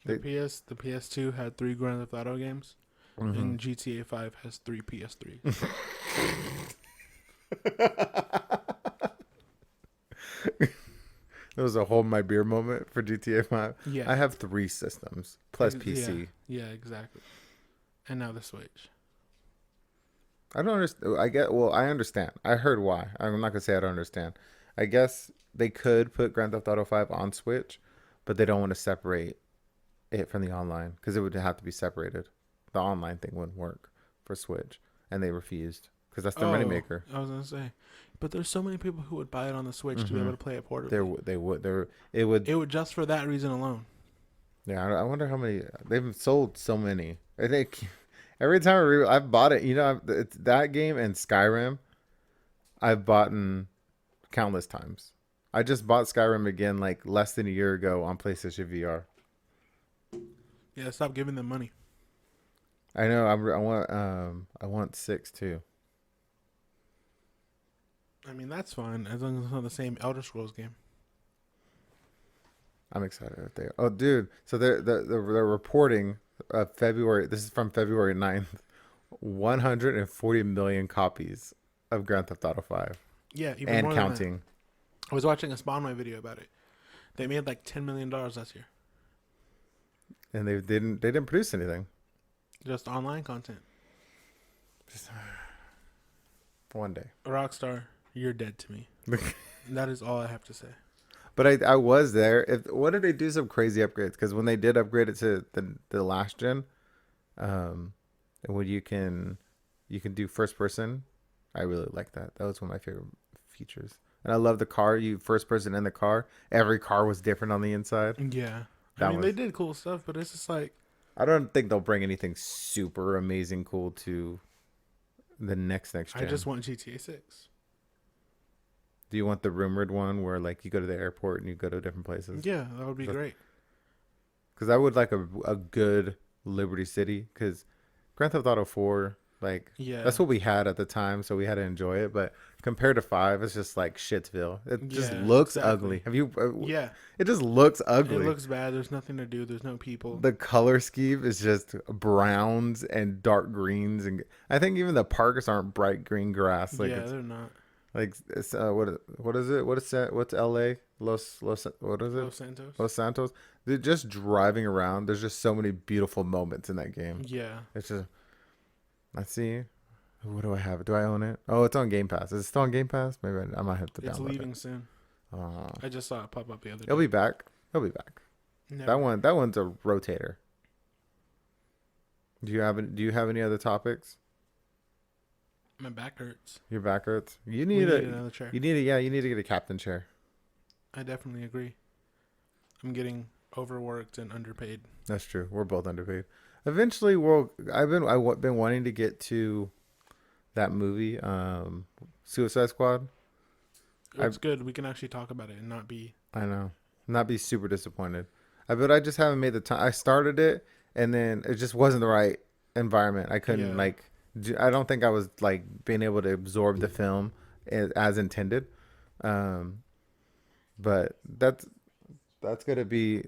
The PS2 had 3 Grand Theft Auto games, and GTA 5 has 3 PS3s. It was a hold my beer moment for GTA 5. Yeah. I have 3 systems. plus Yeah, PC. yeah, exactly. And now the Switch. I don't understand. I understand. I heard why. I'm not gonna say I don't understand. I guess they could put Grand Theft Auto 5 on Switch, but they don't want to separate it from the online because it would have to be separated. The online thing wouldn't work for Switch, and they refused because that's their moneymaker. I was gonna say, but there's so many people who would buy it on the Switch to be able to play it portably. They would. It would. It would just for that reason alone. Yeah, I wonder how many they've sold. So many. I think every time I've bought it. It's that game and Skyrim. I've bought in countless times. I just bought Skyrim again like less than a year ago on PlayStation VR. Yeah, stop giving them money. I know. I want 6 too. I mean, that's fine as long as it's not the same Elder Scrolls game. I'm excited if they. Oh, dude! So they're reporting February. This is from February 9th. 140 million copies of Grand Theft Auto 5 Yeah, even and more than counting. that. I was watching a Spawnway video about it. They made like $10 million last year. And they didn't produce anything. Just online content. Just one day. Rockstar, you're dead to me. That is all I have to say. But I was there. What did they do some crazy upgrades? Because when they did upgrade it to the last gen, when you can do first person, I really like that. That was one of my favorite features. And I love the car. You first person in the car. Every car was different on the inside. Yeah. That they did cool stuff, but it's just like, I don't think they'll bring anything super amazing cool to the next gen. I just want GTA 6. Do you want the rumored one where like you go to the airport and you go to different places? Yeah, that would be great. Because I would like a good Liberty City. Because Grand Theft Auto 4, like, Yeah. that's what we had at the time, so we had to enjoy it. But compared to 5, it's just like Shitsville. It just looks ugly. Have you? Yeah. It just looks ugly. It looks bad. There's nothing to do. There's no people. The color scheme is just browns and dark greens, and I think even the parks aren't bright green grass. Like, yeah, they're not. Like it's what is it? What is that? What's LA? Los what is it? Los Santos. Los Santos. They're just driving around. There's just so many beautiful moments in that game. Yeah. It's just. Let's see. What do I have? Do I own it? Oh, it's on Game Pass. Is it still on Game Pass? Maybe I might have to download it. It's leaving soon. I just saw it pop up the other day. It'll be back. It'll be back. Never. That one's a rotator. Do you have any other topics? My back hurts. Your back hurts. You We need another chair. You need to get a captain chair. I definitely agree. I'm getting overworked and underpaid. That's true. We're both underpaid. Eventually, I've been wanting to get to that movie, Suicide Squad. It's good. We can actually talk about it and not be. I know, not be super disappointed. But I just haven't made the time. I started it, and then it just wasn't the right environment. I couldn't I don't think I was like being able to absorb the film as intended. But that's gonna be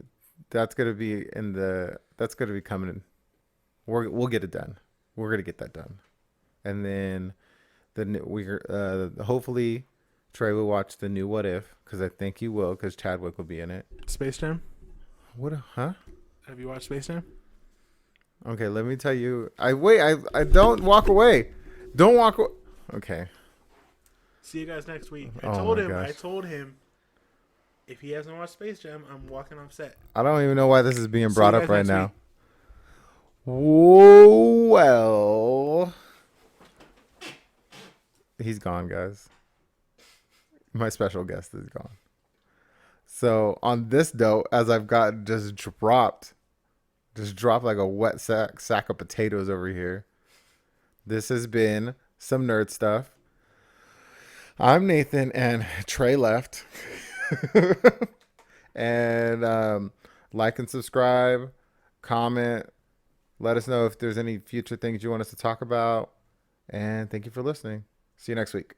coming in. We'll get it done. We're gonna get that done, and then hopefully Trey will watch the new What If, because I think he will, because Chadwick will be in it. Space Jam? What? Huh? Have you watched Space Jam? Okay, let me tell you. I don't walk away. Don't walk away. Okay. See you guys next week. Oh I my told him if he hasn't watched Space Jam, I'm walking off set. I don't even know why this is being See brought you up guys right next now. week. Whoa, well, he's gone, guys. My special guest is gone. So on this note, as I've got just dropped like a wet sack of potatoes over here. This has been some nerd stuff. I'm Nathan, and Trey left. And like and subscribe, comment. Let us know if there's any future things you want us to talk about. And thank you for listening. See you next week.